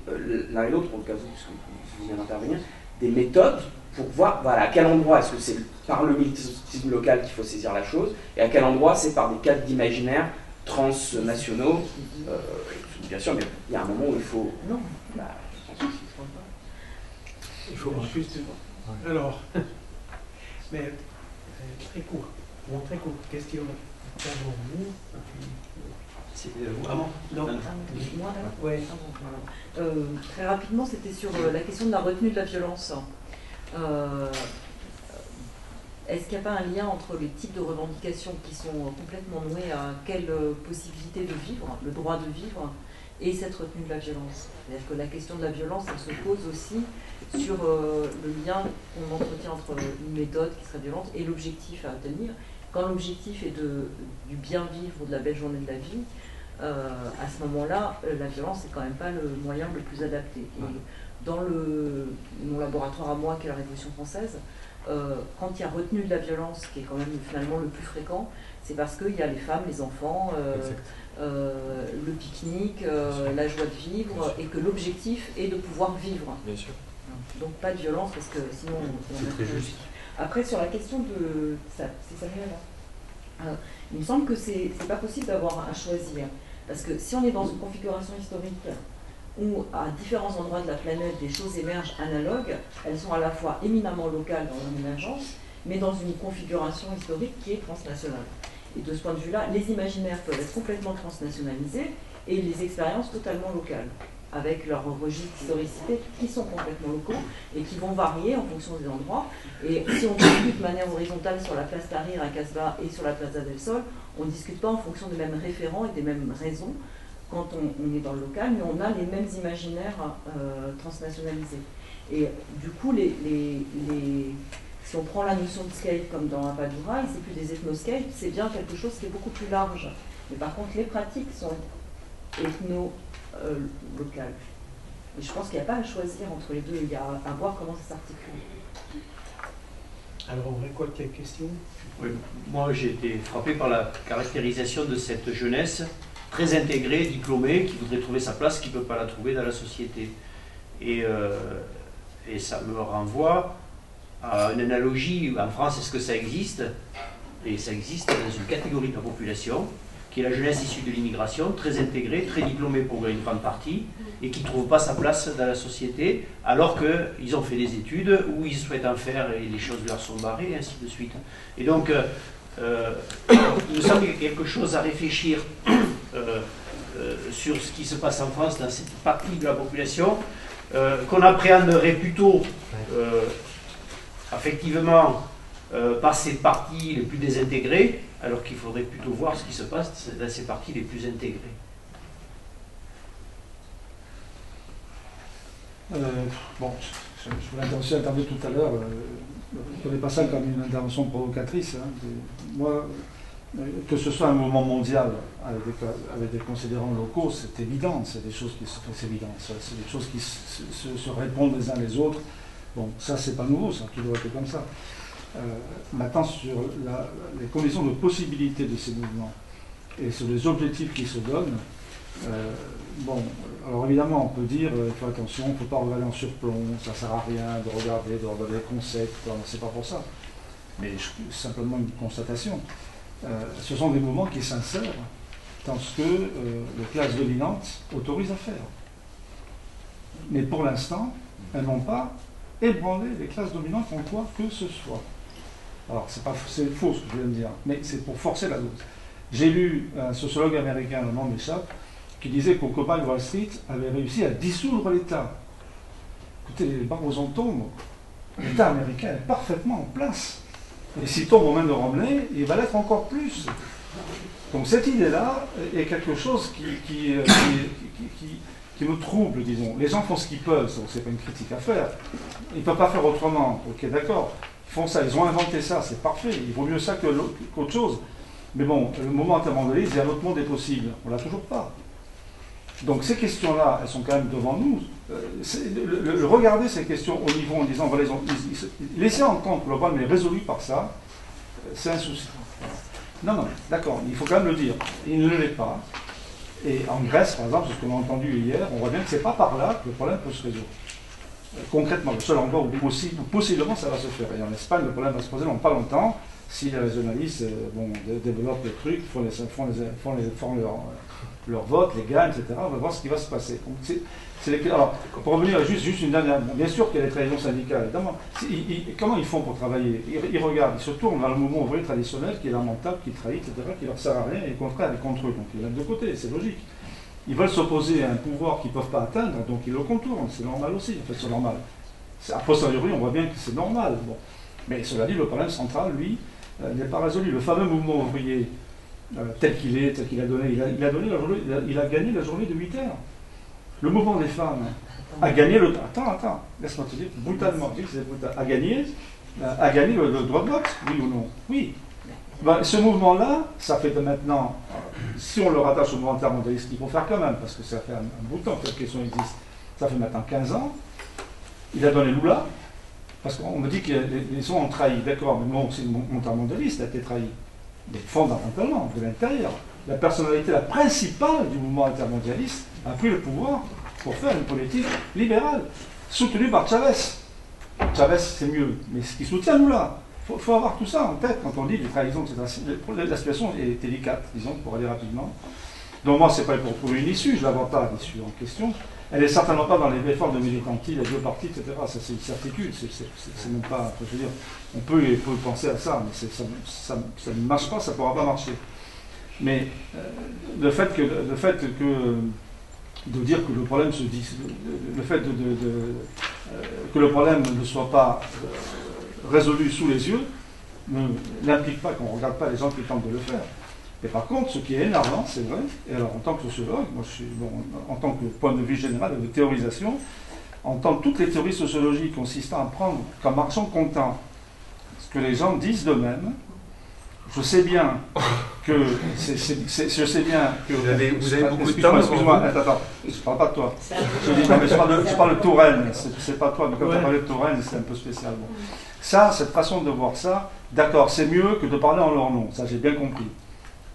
l'un et l'autre, en tout cas vous, parce que vous venez d'intervenir, des méthodes pour voir voilà, à quel endroit est-ce que c'est par le militantisme local qu'il faut saisir la chose, et à quel endroit c'est par des cadres d'imaginaire transnationaux. Bien sûr, mais il y a un moment où il faut... Non. Il faut juste... Alors, mais très court. Bon, très court. Question d'abord vous. C'est vraiment Non. Moi, Ouais. très rapidement, c'était sur la question de la retenue de la violence. Est-ce qu'il n'y a pas un lien entre les types de revendications qui sont complètement noués à quelle possibilité de vivre, le droit de vivre, et cette retenue de la violence? C'est-à-dire que la question de la violence, elle se pose aussi sur le lien qu'on entretient entre une méthode qui serait violente et l'objectif à atteindre. Quand l'objectif est du bien vivre ou de la belle journée de la vie, à ce moment-là, la violence n'est quand même pas le moyen le plus adapté. Et dans mon laboratoire à moi, qui est la Révolution française, quand il y a retenue de la violence, qui est quand même finalement le plus fréquent, c'est parce qu'il y a les femmes, les enfants, le pique-nique, la joie de vivre, et que l'objectif est de pouvoir vivre. Bien sûr. Donc pas de violence, parce que sinon c'est très juste. Après, sur la question de... C'est Samuel, là. Il me semble que c'est pas possible d'avoir à choisir. Parce que si on est dans une configuration historique où, à différents endroits de la planète, des choses émergent analogues, elles sont à la fois éminemment locales dans leur émergence, mais dans une configuration historique qui est transnationale. Et de ce point de vue-là, les imaginaires peuvent être complètement transnationalisés et les expériences totalement locales, avec leurs registres d'historicité qui sont complètement locaux et qui vont varier en fonction des endroits. Et si on discute de manière horizontale sur la place Tahrir à Casbah et sur la Plaza del Sol, on ne discute pas en fonction des mêmes référents et des mêmes raisons quand on est dans le local, mais on a les mêmes imaginaires transnationalisés. Et du coup, si on prend la notion de scale comme dans Apadura, c'est plus des ethnoscapes, c'est bien quelque chose qui est beaucoup plus large. Mais par contre, les pratiques sont ethno-locales. Et je pense qu'il n'y a pas à choisir entre les deux, il y a à voir comment ça s'articule. Alors, on récolte quelques questions. Oui. Moi, j'ai été frappé par la caractérisation de cette jeunesse très intégrée, diplômée, qui voudrait trouver sa place, qui ne peut pas la trouver dans la société. Et ça me renvoie à une analogie. En France, est-ce que ça existe? Et ça existe dans une catégorie de la population, qui est la jeunesse issue de l'immigration, très intégrée, très diplômée pour une grande partie, et qui ne trouve pas sa place dans la société, alors qu'ils ont fait des études, ou ils souhaitent en faire et les choses leur sont barrées, et ainsi de suite. Et donc, il me semble qu'il y a quelque chose à réfléchir sur ce qui se passe en France dans cette partie de la population, qu'on appréhenderait plutôt, effectivement, par ces parties les plus désintégrées, alors qu'il faudrait plutôt voir ce qui se passe dans ces parties les plus intégrées. Bon, je voulais aussi intervenir tout à l'heure. Je ne connais pas ça comme une intervention provocatrice. Hein. Moi, que ce soit un mouvement mondial avec des considérants locaux, c'est évident. C'est des choses qui c'est évident. C'est des choses qui se répondent les uns les autres. Bon, ça, c'est pas nouveau, ça, qui doit être comme ça. Maintenant, sur les conditions de possibilité de ces mouvements et sur les objectifs qui se donnent, bon, alors évidemment, on peut dire, il faut attention, il ne faut pas regarder en surplomb, ça ne sert à rien de regarder les concepts, c'est pas pour ça. Mais c'est simplement une constatation. Ce sont des mouvements qui s'insèrent dans ce que les classes dominantes autorisent à faire. Mais pour l'instant, elles n'ont pas ébranlé les classes dominantes en quoi que ce soit. Alors, c'est faux ce que je viens de dire, mais c'est pour forcer la dose. J'ai lu un sociologue américain, le nom m'échappe, qui disait qu'Occupy Wall Street avait réussi à dissoudre l'État. Écoutez, les barbosons tombent, l'État américain est parfaitement en place. Et s'il tombe aux mains de Romney, il va l'être encore plus. Donc cette idée-là est quelque chose qui me trouble, disons. Les gens font ce qu'ils peuvent, c'est pas une critique à faire. Ils ne peuvent pas faire autrement, ok, d'accord. Ils font ça, ils ont inventé ça, c'est parfait. Il vaut mieux ça qu'autre chose. Mais bon, le mouvement intermondialiste, il y a un autre monde est possible. On l'a toujours pas. Donc ces questions-là, elles sont quand même devant nous. Regarder ces questions au niveau en disant, voilà, laisser entendre que le problème est résolu par ça, c'est un souci. Non, non, d'accord, il faut quand même le dire. Il ne l'est pas. Et en Grèce, par exemple, ce qu'on a entendu hier, on voit bien que ce n'est pas par là que le problème peut se résoudre. Concrètement, le seul endroit où possiblement ça va se faire. Et en Espagne, le problème va se poser dans pas longtemps si les régionalistes développent les trucs, font leur vote, les gagnent, etc. On va voir ce qui va se passer. Donc, alors, pour revenir juste une dernière, bien sûr qu'il y a les trahisons syndicales, évidemment. Comment ils font pour travailler? Ils regardent, ils se tournent vers le mouvement ouvrier traditionnel qui est lamentable, qui trahit, etc., qui leur sert à rien, et au contraire, est contre eux. Donc ils mettent de côté, c'est logique. Ils veulent s'opposer à un pouvoir qu'ils ne peuvent pas atteindre, donc ils le contournent, c'est normal aussi, en fait c'est normal. A posteriori, on voit bien que c'est normal. Bon. Mais cela dit, le problème central, lui, n'est pas résolu. Le fameux mouvement ouvrier, tel qu'il est, tel qu'il a donné, il a gagné la journée de 8 heures. Le mouvement des femmes a gagné le... Attends, laisse-moi te dire, brutalement, je dis que c'est brutal. A gagné le droit de vote, oui ou non? Oui. Ben, ce mouvement-là, ça fait de maintenant, si on le rattache au mouvement intermondialiste, il faut faire quand même, parce que ça fait un bout de temps que cette question existe, ça fait maintenant 15 ans, il a donné Lula, parce qu'on me dit que les gens ont trahi, d'accord, mais bon, c'est le mouvement intermondialiste a été trahi, mais fondamentalement, de l'intérieur. La personnalité la principale du mouvement intermondialiste a pris le pouvoir pour faire une politique libérale, soutenue par Chavez. Chavez, c'est mieux, mais ce qui soutient Lula. Il faut avoir tout ça en tête quand on dit des trahisons, etc. La situation est délicate, disons, pour aller rapidement. Donc moi, ce n'est pas pour trouver une issue, je ne la vois pas, l'issue en question. Elle n'est certainement pas dans les efforts de militantisme, les deux partis, etc. Ça, c'est une certitude, c'est même pas... Je veux dire, on peut penser à ça, mais ça ne marche pas, ça ne pourra pas marcher. Mais le fait que de dire que le problème se dit... Le fait que le problème ne soit pas... résolu sous les yeux n'implique pas qu'on ne regarde pas les gens qui tentent de le faire. Et par contre, ce qui est énervant, c'est vrai, et alors en tant que sociologue, moi je suis, en tant que point de vue général de théorisation, entendre toutes les théories sociologiques consistant à prendre comme marchand comptant ce que les gens disent d'eux-mêmes, je sais bien que... je sais bien que... Vous avez beaucoup de temps. Excuse-moi, attends, je ne parle pas de toi. Je parle de Touraine, c'est pas toi, mais quand tu as parlé de Touraine, c'est un peu spécial. Bon. Ça, cette façon de voir ça, d'accord, c'est mieux que de parler en leur nom, ça j'ai bien compris.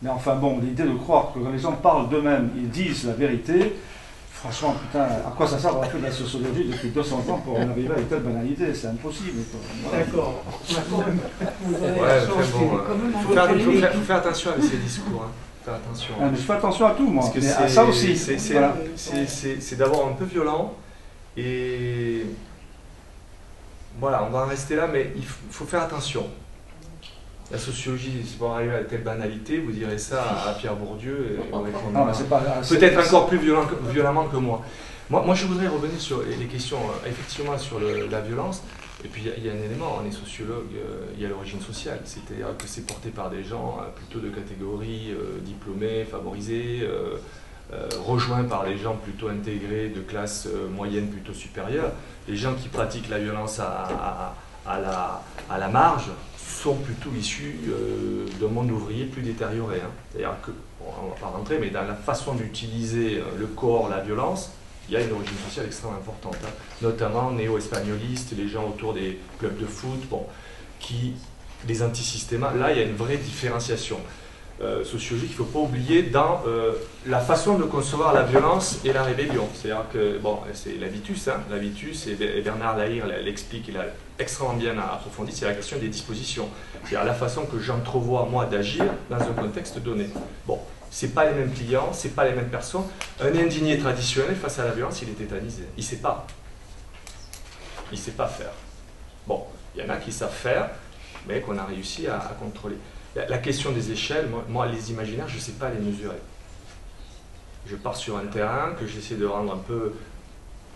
Mais enfin bon, l'idée de croire que quand les gens parlent d'eux-mêmes, ils disent la vérité, franchement, putain, à quoi ça sert d'avoir fait de la sociologie depuis 200 ans pour en arriver à une telle banalité? C'est impossible. Voilà. D'accord. Il faut faire attention avec ces discours. Hein. Faire attention. Ah, mais je fais attention à tout, moi. Parce que à ça aussi. C'est d'abord un peu violent et... Voilà, on va en rester là, mais il faut faire attention. La sociologie, c'est pour arriver à telle banalité, vous direz ça à Pierre Bourdieu, et on répondra peut-être encore plus violemment que moi. Moi, je voudrais revenir sur les questions, effectivement, sur la violence. Et puis, il y a un élément, on est sociologue, il y a l'origine sociale. C'est-à-dire que c'est porté par des gens plutôt de catégorie diplômés, favorisés, rejoints par des gens plutôt intégrés, de classe moyenne plutôt supérieure. Les gens qui pratiquent la violence à la marge sont plutôt issus d'un monde ouvrier plus détérioré. Hein. C'est-à-dire que, bon, on ne va pas rentrer, mais dans la façon d'utiliser le corps, la violence, il y a une origine sociale extrêmement importante. Hein. Notamment néo-espagnolistes, les gens autour des clubs de foot, bon, les antisystémas. Là, il y a une vraie différenciation sociologique, il ne faut pas oublier dans la façon de concevoir la violence et la rébellion. C'est-à-dire que, bon, c'est l'habitus, hein, l'habitus, et Bernard Lahire l'explique, il a extrêmement bien approfondi, c'est la question des dispositions. C'est-à-dire la façon que j'entrevois, moi, d'agir dans un contexte donné. Bon, ce n'est pas les mêmes clients, ce n'est pas les mêmes personnes. Un indigné traditionnel, face à la violence, il est tétanisé. Il ne sait pas. Il ne sait pas faire. Bon, il y en a qui savent faire, mais qu'on a réussi à contrôler. La question des échelles, moi les imaginaires, je ne sais pas les mesurer. Je pars sur un terrain que j'essaie de rendre un peu,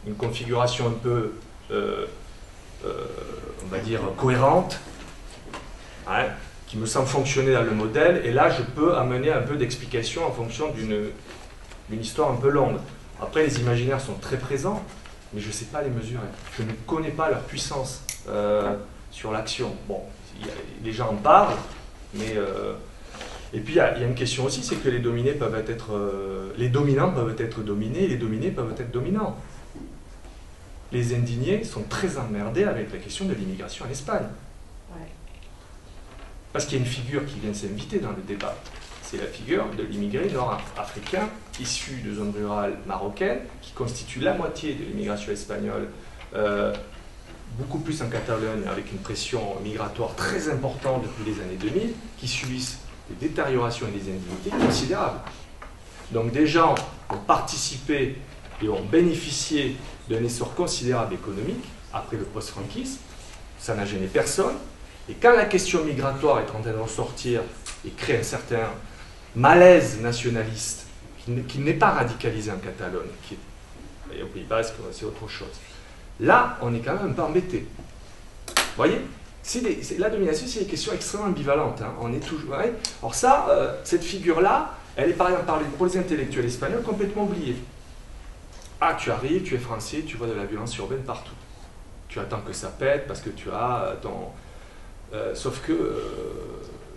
une configuration un peu, on va dire, cohérente, hein, qui me semble fonctionner dans le modèle, et là je peux amener un peu d'explication en fonction d'une histoire un peu longue. Après, les imaginaires sont très présents, mais je ne sais pas les mesurer. Je ne connais pas leur puissance sur l'action. Bon, les gens en parlent, mais Et puis il y a une question aussi, c'est que les dominés peuvent être, les dominants peuvent être dominés, et les dominés peuvent être dominants. Les indignés sont très emmerdés avec la question de l'immigration en Espagne. Ouais. Parce qu'il y a une figure qui vient de s'inviter dans le débat. C'est la figure de l'immigré nord-africain issu de zones rurales marocaines, qui constitue la moitié de l'immigration espagnole, beaucoup plus en Catalogne, avec une pression migratoire très importante depuis les années 2000, qui subissent des détériorations et des indignités considérables. Donc des gens ont participé et ont bénéficié d'un essor considérable économique après le post-franquisme, ça n'a gêné personne, et quand la question migratoire est en train de ressortir et crée un certain malaise nationaliste qui n'est pas radicalisé en Catalogne, et au Pays Basque, c'est autre chose. Là, on est quand même un peu embêté. Vous voyez, la domination, c'est des questions extrêmement ambivalentes. Hein. On est toujours. Ouais. Alors ça, cette figure-là, elle est par exemple pour les intellectuels espagnols complètement oubliée. Ah, tu arrives, tu es français, tu vois de la violence urbaine partout. Tu attends que ça pète parce que tu as ton. Sauf que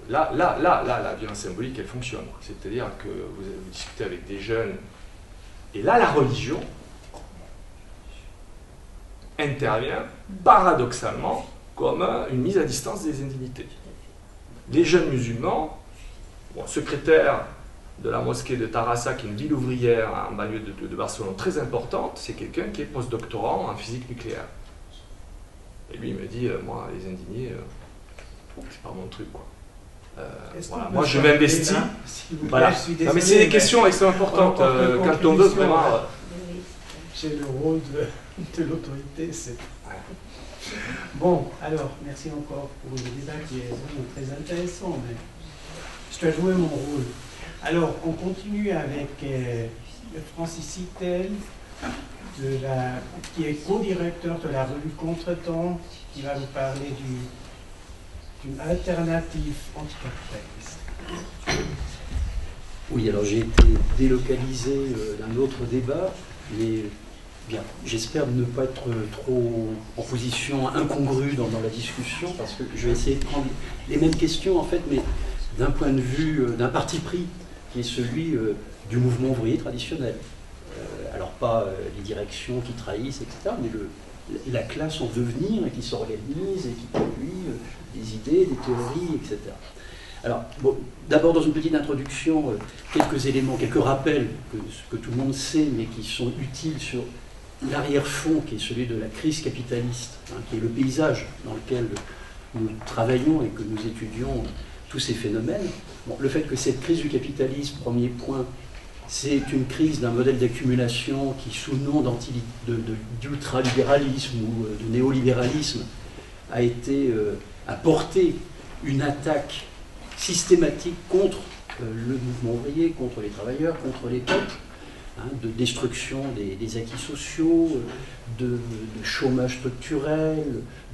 là, la violence symbolique, elle fonctionne. C'est-à-dire que vous discutez avec des jeunes, et là, la religion intervient paradoxalement comme une mise à distance des indignités. Les jeunes musulmans, secrétaire de la mosquée de Tarrasa, qui est une ville ouvrière en banlieue de Barcelone très importante, c'est quelqu'un qui est postdoctorant en physique nucléaire. Et lui, il me dit, moi, les indignés, c'est pas mon truc, quoi. Voilà. Moi, je m'investis. Voilà. Non, mais c'est des questions extrêmement importantes. Quand on veut vraiment... J'ai le rôle de l'autorité, c'est... Bon, alors, merci encore pour le débat qui est vraiment très intéressant, mais je dois jouer mon rôle. Alors, on continue avec Francis Sittel, qui est co-directeur de la revue Contretemps, qui va vous parler d'une alternative anticapitaliste. Oui, alors j'ai été délocalisé d'un autre débat, mais bien, j'espère ne pas être trop en position incongrue dans la discussion, parce que je vais essayer de prendre les mêmes questions, en fait, mais d'un point de vue, d'un parti pris, qui est celui du mouvement ouvrier traditionnel. Alors pas les directions qui trahissent, etc., mais la classe en devenir, et qui s'organise, et qui produit des idées, des théories, etc. Alors, bon, d'abord, dans une petite introduction, quelques éléments, quelques rappels que tout le monde sait, mais qui sont utiles sur l'arrière-fond, qui est celui de la crise capitaliste, hein, qui est le paysage dans lequel nous travaillons et que nous étudions tous ces phénomènes. Bon, le fait que cette crise du capitalisme, premier point, c'est une crise d'un modèle d'accumulation qui, sous le nom d'ultralibéralisme ou de néolibéralisme, a porté une attaque systématique contre le mouvement ouvrier, contre les travailleurs, contre les peuples, hein, de destruction des acquis sociaux, de chômage structurel,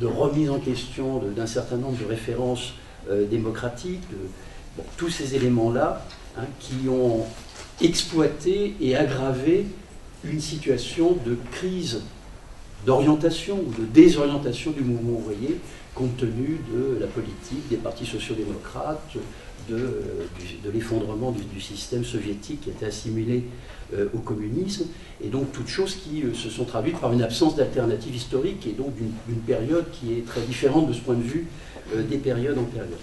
de remise en question d'un certain nombre de références démocratiques, bon, tous ces éléments-là, hein, qui ont exploité et aggravé une situation de crise d'orientation ou de désorientation du mouvement ouvrier compte tenu de la politique des partis sociaux-démocrates, de l'effondrement du système soviétique qui était assimilé au communisme, et donc toutes choses qui se sont traduites par une absence d'alternative historique et donc d'une période qui est très différente de ce point de vue des périodes en période.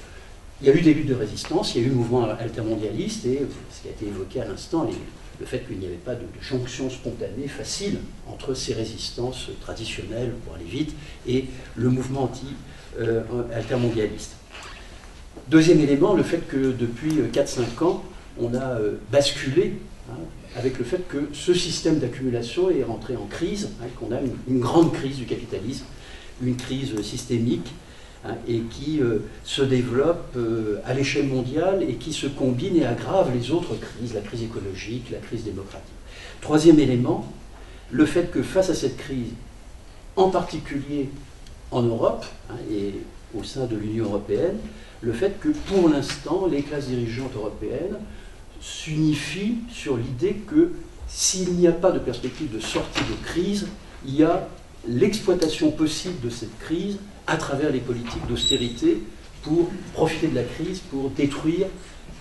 Il y a eu des luttes de résistance, il y a eu le mouvement altermondialiste, et ce qui a été évoqué à l'instant, le fait qu'il n'y avait pas de jonction spontanée, facile, entre ces résistances traditionnelles, pour aller vite, et le mouvement altermondialiste. Deuxième élément, le fait que depuis 4-5 ans, on a basculé, hein, avec le fait que ce système d'accumulation est rentré en crise, hein, qu'on a une grande crise du capitalisme, une crise systémique, hein, et qui se développe à l'échelle mondiale et qui se combine et aggrave les autres crises, la crise écologique, la crise démocratique. Troisième élément, le fait que face à cette crise, en particulier en Europe, hein, et au sein de l'Union européenne, le fait que pour l'instant, les classes dirigeantes européennes s'unifient sur l'idée que s'il n'y a pas de perspective de sortie de crise, il y a l'exploitation possible de cette crise à travers les politiques d'austérité pour profiter de la crise, pour détruire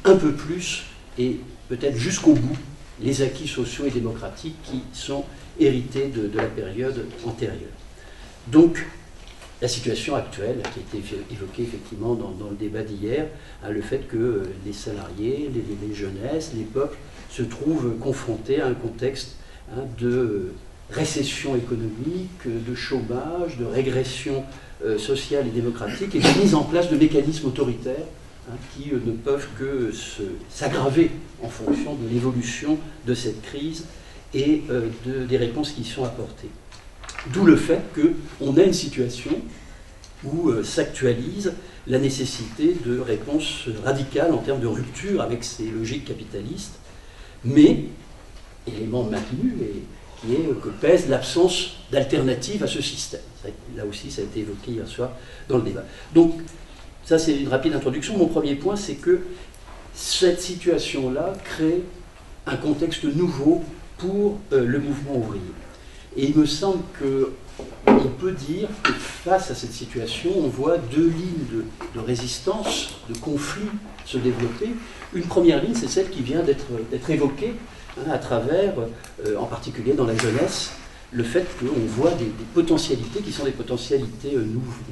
un peu plus et peut-être jusqu'au bout les acquis sociaux et démocratiques qui sont hérités de la période antérieure. Donc, la situation actuelle, qui a été évoquée effectivement dans le débat d'hier, le fait que les salariés, les jeunesses, les peuples se trouvent confrontés à un contexte de récession économique, de chômage, de régression sociale et démocratique, et de mise en place de mécanismes autoritaires qui ne peuvent que s'aggraver en fonction de l'évolution de cette crise et des réponses qui y sont apportées. D'où le fait qu'on a une situation où s'actualise la nécessité de réponses radicales en termes de rupture avec ces logiques capitalistes, mais, élément maintenu, qui est que pèse l'absence d'alternative à ce système. Là aussi, ça a été évoqué hier soir dans le débat. Donc, ça c'est une rapide introduction. Mon premier point, c'est que cette situation-là crée un contexte nouveau pour le mouvement ouvrier. Et il me semble qu'on peut dire que face à cette situation, on voit deux lignes de résistance, de conflit se développer. Une première ligne, c'est celle qui vient d'être évoquée à travers, en particulier dans la jeunesse, le fait qu'on voit des potentialités qui sont des potentialités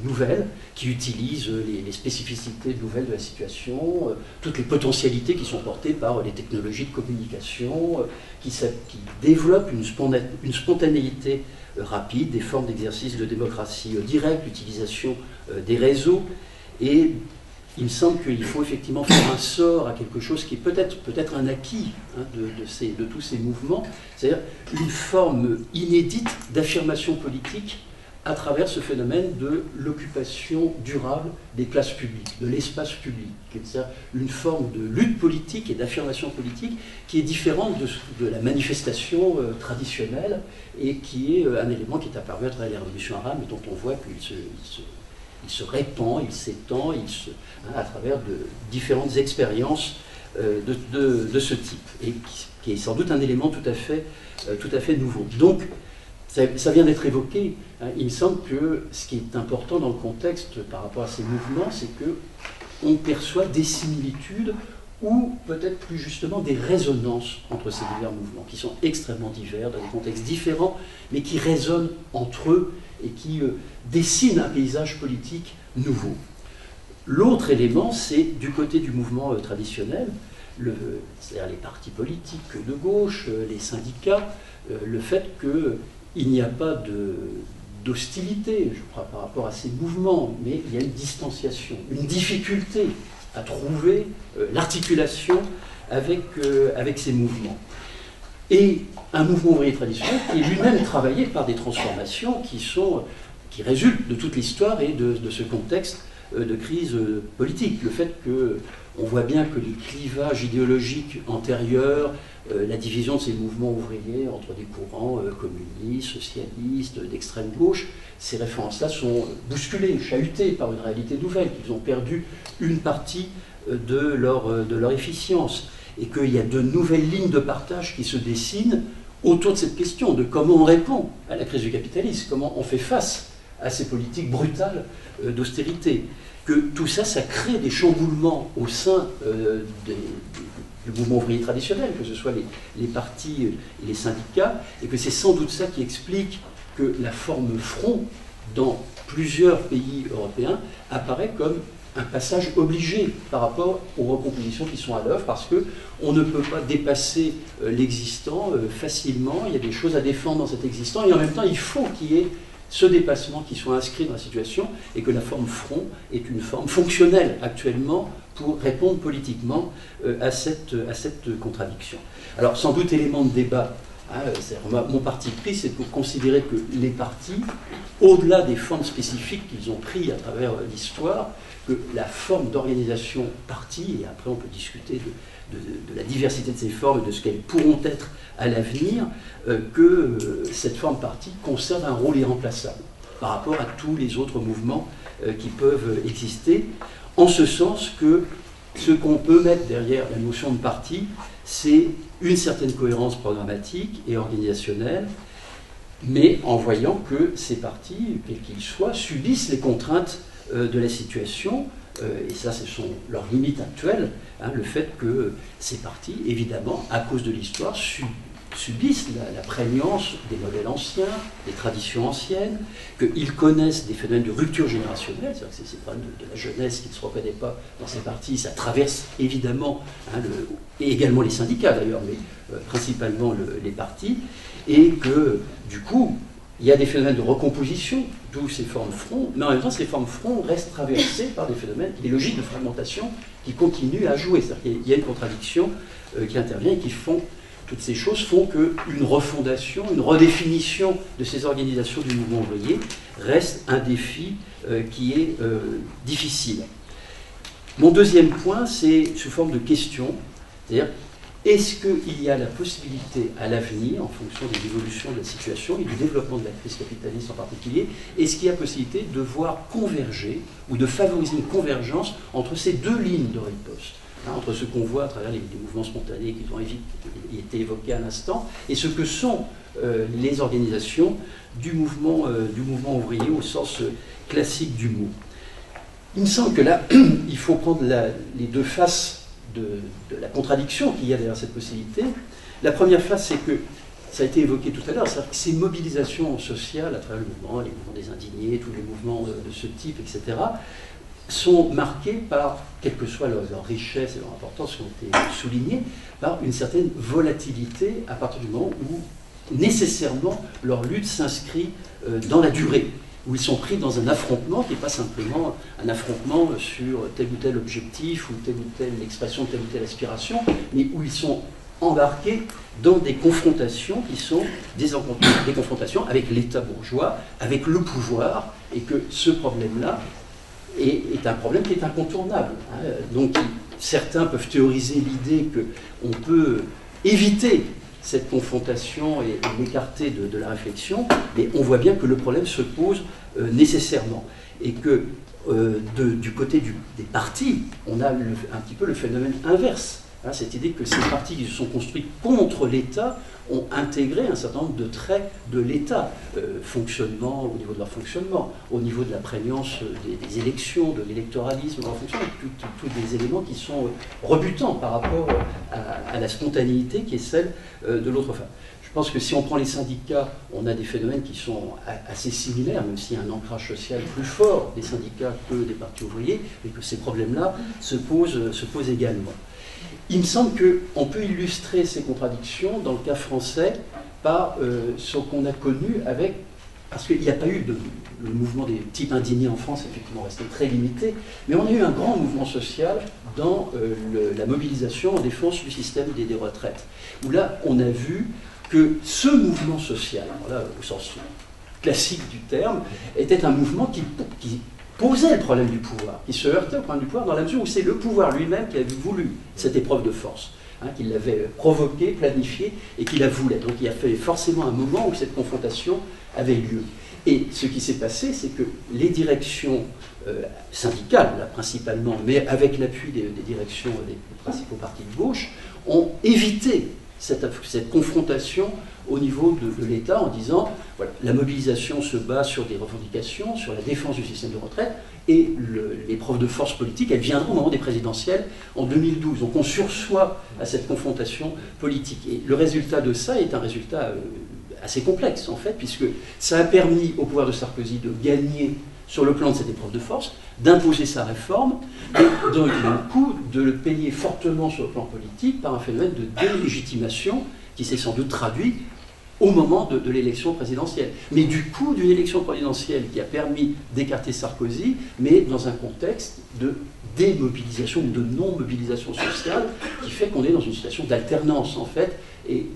nouvelles, qui utilisent les spécificités nouvelles de la situation, toutes les potentialités qui sont portées par les technologies de communication, qui développent une spontanéité rapide, des formes d'exercice de démocratie directe, l'utilisation des réseaux. Et il me semble qu'il faut effectivement faire un sort à quelque chose qui est peut-être un acquis de tous ces mouvements, c'est-à-dire une forme inédite d'affirmation politique à travers ce phénomène de l'occupation durable des places publiques, de l'espace public, c'est-à-dire une forme de lutte politique et d'affirmation politique qui est différente de la manifestation traditionnelle et qui est un élément qui est apparu à travers les révolutions arabes, mais dont on voit qu'il se répand, il s'étend à travers de différentes expériences de ce type, et qui est sans doute un élément tout à fait nouveau. Donc, ça vient d'être évoqué. Il me semble que ce qui est important dans le contexte par rapport à ces mouvements, c'est qu'on perçoit des similitudes ou peut-être plus justement des résonances entre ces divers mouvements, qui sont extrêmement divers, dans des contextes différents, mais qui résonnent entre eux et qui dessinent un paysage politique nouveau. L'autre élément, c'est du côté du mouvement traditionnel, c'est-à-dire les partis politiques de gauche, les syndicats, le fait qu'il n'y a pas d'hostilité, je crois, par rapport à ces mouvements, mais il y a une distanciation, une difficulté à trouver l'articulation avec ces mouvements. Et un mouvement ouvrier traditionnel qui est lui-même travaillé par des transformations qui résultent de toute l'histoire et de ce contexte de crise politique. Le fait qu'on voit bien que les clivages idéologiques antérieurs, la division de ces mouvements ouvriers entre des courants communistes, socialistes, d'extrême gauche, ces références-là sont bousculées, chahutées par une réalité nouvelle, qu'ils ont perdu une partie de leur efficience, et qu'il y a de nouvelles lignes de partage qui se dessinent autour de cette question de comment on répond à la crise du capitalisme, comment on fait face à ces politiques brutales d'austérité. Que tout ça, ça crée des chamboulements au sein du mouvement ouvrier traditionnel, que ce soit les partis et les syndicats, et que c'est sans doute ça qui explique que la forme front dans plusieurs pays européens apparaît comme un passage obligé par rapport aux recompositions qui sont à l'œuvre, parce qu'on ne peut pas dépasser l'existant facilement, il y a des choses à défendre dans cet existant, et en même temps il faut qu'il y ait ce dépassement qui soit inscrit dans la situation, et que la forme front est une forme fonctionnelle actuellement pour répondre politiquement à cette contradiction. Alors sans doute élément de débat, mon parti pris, c'est pour considérer que les partis, au-delà des formes spécifiques qu'ils ont prises à travers l'histoire, que la forme d'organisation parti, et après on peut discuter de la diversité de ces formes et de ce qu'elles pourront être à l'avenir, que cette forme parti conserve un rôle irremplaçable par rapport à tous les autres mouvements qui peuvent exister, en ce sens que ce qu'on peut mettre derrière la notion de parti, c'est une certaine cohérence programmatique et organisationnelle, mais en voyant que ces partis, quels qu'ils soient, subissent les contraintes de la situation, et ça ce sont leurs limites actuelles, hein, le fait que ces partis, évidemment, à cause de l'histoire, subissent la prégnance des modèles anciens, des traditions anciennes, qu'ils connaissent des phénomènes de rupture générationnelle, c'est-à-dire que c'est pas de la jeunesse qui ne se reconnaît pas dans ces partis, ça traverse évidemment, hein, et également les syndicats d'ailleurs, mais principalement les partis, et que du coup, il y a des phénomènes de recomposition, d'où ces formes front, mais en même temps, ces formes front restent traversées par des phénomènes, des logiques de fragmentation qui continuent à jouer. C'est-à-dire qu'il y a une contradiction qui intervient et qui font, toutes ces choses font qu'une refondation, une redéfinition de ces organisations du mouvement ouvrier reste un défi qui est difficile. Mon deuxième point, c'est sous forme de question, c'est-à-dire, est-ce qu'il y a la possibilité à l'avenir, en fonction des évolutions de la situation et du développement de la crise capitaliste en particulier, est-ce qu'il y a possibilité de voir converger ou de favoriser une convergence entre ces deux lignes de riposte, hein, entre ce qu'on voit à travers les mouvements spontanés qui ont été évoqués à l'instant et ce que sont les organisations du mouvement ouvrier au sens classique du mot. Il me semble que là, il faut prendre les deux faces de la contradiction qu'il y a derrière cette possibilité. La première phase, c'est que, ça a été évoqué tout à l'heure, c'est-à-dire que ces mobilisations sociales à travers le mouvement, les mouvements des indignés, tous les mouvements de ce type, etc., sont marqués par, quelle que soit leur richesse et leur importance qui ont été soulignées, par une certaine volatilité à partir du moment où, nécessairement, leur lutte s'inscrit dans la durée, où ils sont pris dans un affrontement qui n'est pas simplement un affrontement sur tel ou tel objectif ou telle expression de telle ou telle aspiration, mais où ils sont embarqués dans des confrontations qui sont des confrontations avec l'État bourgeois, avec le pouvoir, et que ce problème-là est un problème qui est incontournable. Hein. Donc certains peuvent théoriser l'idée qu'on peut éviter cette confrontation et l'écarter de la réflexion, mais on voit bien que le problème se pose nécessairement. Et que du côté des partis, on a un petit peu le phénomène inverse. Hein, cette idée que ces partis qui se sont construits contre l'État ont intégré un certain nombre de traits de l'État, fonctionnement, au niveau de leur fonctionnement, au niveau de la prégnance des élections, de l'électoralisme, de leur fonctionnement, tous des éléments qui sont rebutants par rapport à la spontanéité qui est celle de l'autre femme. Je pense que si on prend les syndicats, on a des phénomènes qui sont assez similaires, même s'il y a un ancrage social plus fort des syndicats que des partis ouvriers, et que ces problèmes-là se posent également. Il me semble qu'on peut illustrer ces contradictions dans le cas français par ce qu'on a connu avec, parce qu'il n'y a pas eu le mouvement des types indignés en France, effectivement resté très limité, mais on a eu un grand mouvement social dans la mobilisation en défense du système des retraites, où là on a vu que ce mouvement social, là, au sens classique du terme, était un mouvement qui posait le problème du pouvoir, qui se heurtait au problème du pouvoir dans la mesure où c'est le pouvoir lui-même qui avait voulu cette épreuve de force, hein, qu'il l'avait provoquée, planifiée et qu'il la voulait. Donc il y a fait forcément un moment où cette confrontation avait lieu. Et ce qui s'est passé, c'est que les directions syndicales, là, principalement, mais avec l'appui des directions des principaux partis de gauche, ont évité cette confrontation au niveau de l'État en disant voilà, la mobilisation se base sur des revendications, sur la défense du système de retraite, et l'épreuve de force politique, elle viendra au moment des présidentielles en 2012. Donc on sursoit à cette confrontation politique. Et le résultat de ça est un résultat assez complexe, en fait, puisque ça a permis au pouvoir de Sarkozy de gagner sur le plan de cette épreuve de force, d'imposer sa réforme, et donc du coup de le payer fortement sur le plan politique par un phénomène de délégitimation qui s'est sans doute traduit au moment de l'élection présidentielle. Mais du coup d'une élection présidentielle qui a permis d'écarter Sarkozy, mais dans un contexte de démobilisation ou de non-mobilisation sociale qui fait qu'on est dans une situation d'alternance en fait, et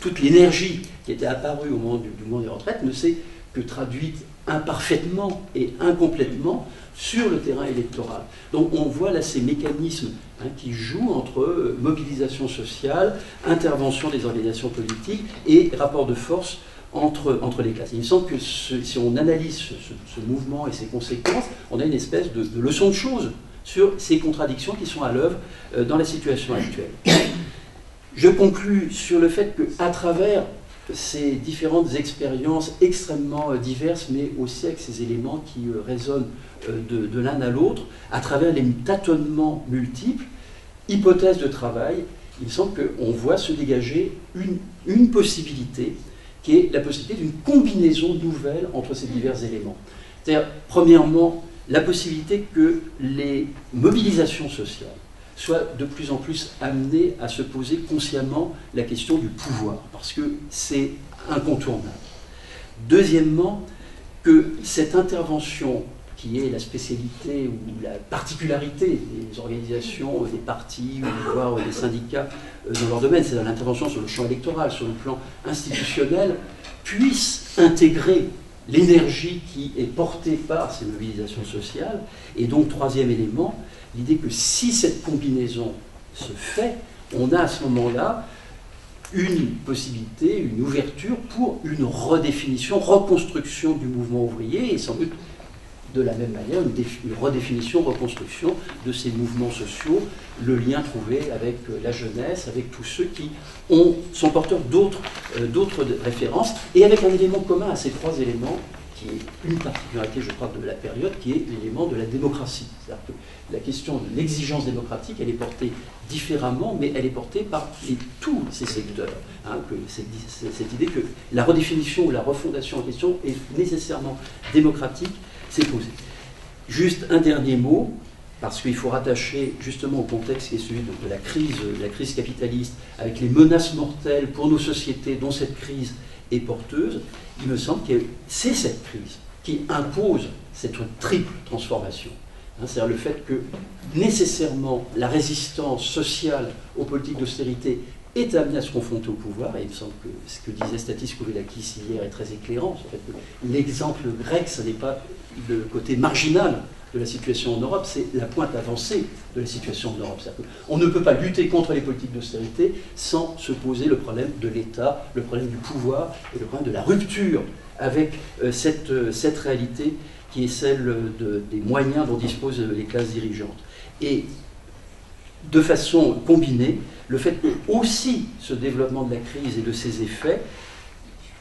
toute l'énergie qui était apparue au moment du mouvement des retraites ne s'est que traduite imparfaitement et incomplètement sur le terrain électoral. Donc on voit là ces mécanismes qui jouent entre mobilisation sociale, intervention des organisations politiques et rapport de force entre les classes. Il me semble que si on analyse ce mouvement et ses conséquences, on a une espèce de leçon de choses sur ces contradictions qui sont à l'œuvre dans la situation actuelle. Je conclus sur le fait qu'à travers ces différentes expériences extrêmement diverses, mais aussi avec ces éléments qui résonnent de l'un à l'autre, à travers les tâtonnements multiples, hypothèses de travail. Il me semble qu'on voit se dégager une possibilité, qui est la possibilité d'une combinaison nouvelle entre ces divers éléments. C'est-à-dire, premièrement, la possibilité que les mobilisations sociales soient de plus en plus amenées à se poser consciemment la question du pouvoir, parce que c'est incontournable. Deuxièmement, que cette intervention, qui est la spécialité ou la particularité des organisations, des partis, ou voire des syndicats dans leur domaine, c'est l'intervention sur le champ électoral, sur le plan institutionnel, puisse intégrer l'énergie qui est portée par ces mobilisations sociales. Et donc, troisième élément, l'idée que si cette combinaison se fait, on a à ce moment-là une possibilité, une ouverture pour une redéfinition, reconstruction du mouvement ouvrier, et sans doute de la même manière une redéfinition, reconstruction de ces mouvements sociaux, le lien trouvé avec la jeunesse, avec tous ceux qui sont porteurs d'autres références, et avec un élément commun à ces trois éléments, qui est une particularité, je crois, de la période, qui est l'élément de la démocratie. C'est-à-dire que la question de l'exigence démocratique, elle est portée différemment, mais elle est portée par tous ces secteurs. Hein, cette idée que la redéfinition ou la refondation en question est nécessairement démocratique, c'est posé. Juste un dernier mot, parce qu'il faut rattacher justement au contexte qui est celui de la crise capitaliste, avec les menaces mortelles pour nos sociétés dont cette crise est porteuse. Il me semble que c'est cette crise qui impose cette triple transformation. Hein, c'est-à-dire le fait que nécessairement la résistance sociale aux politiques d'austérité est amenée à se confronter au pouvoir, et il me semble que ce que disait Stathis Kouvellakis hier est très éclairant. En fait, l'exemple grec, ce n'est pas le côté marginal de la situation en Europe, c'est la pointe avancée de la situation en Europe. On ne peut pas lutter contre les politiques d'austérité sans se poser le problème de l'État, le problème du pouvoir et le problème de la rupture avec cette réalité qui est celle des moyens dont disposent les classes dirigeantes. Et de façon combinée, le fait que aussi ce développement de la crise et de ses effets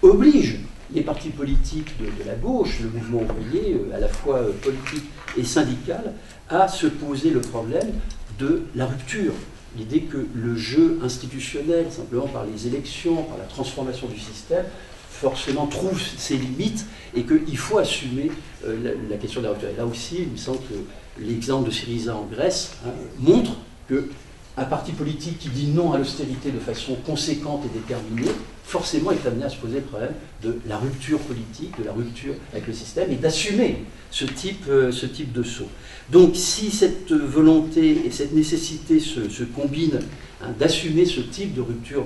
oblige les partis politiques de la gauche, le mouvement ouvrier, à la fois politique et syndical, à se poser le problème de la rupture. L'idée que le jeu institutionnel, simplement par les élections, par la transformation du système, forcément trouve ses limites et qu'il faut assumer la question de la rupture. Et là aussi, il me semble que l'exemple de Syriza en Grèce montre qu'un parti politique qui dit non à l'austérité de façon conséquente et déterminée, forcément est amené à se poser le problème de la rupture politique, de la rupture avec le système, et d'assumer ce type de saut. Donc si cette volonté et cette nécessité se combinent, d'assumer ce type de rupture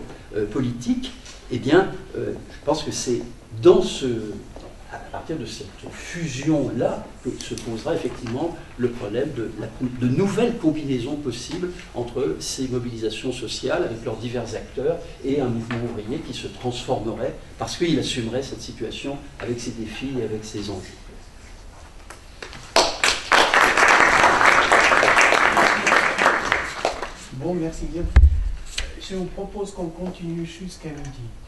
politique, eh bien, je pense que c'est à partir de cette fusion-là que se posera effectivement le problème de nouvelles combinaisons possibles entre ces mobilisations sociales avec leurs divers acteurs et un mouvement ouvrier qui se transformerait parce qu'il assumerait cette situation avec ses défis et avec ses enjeux. Bon, merci bien. Je vous propose qu'on continue jusqu'à midi.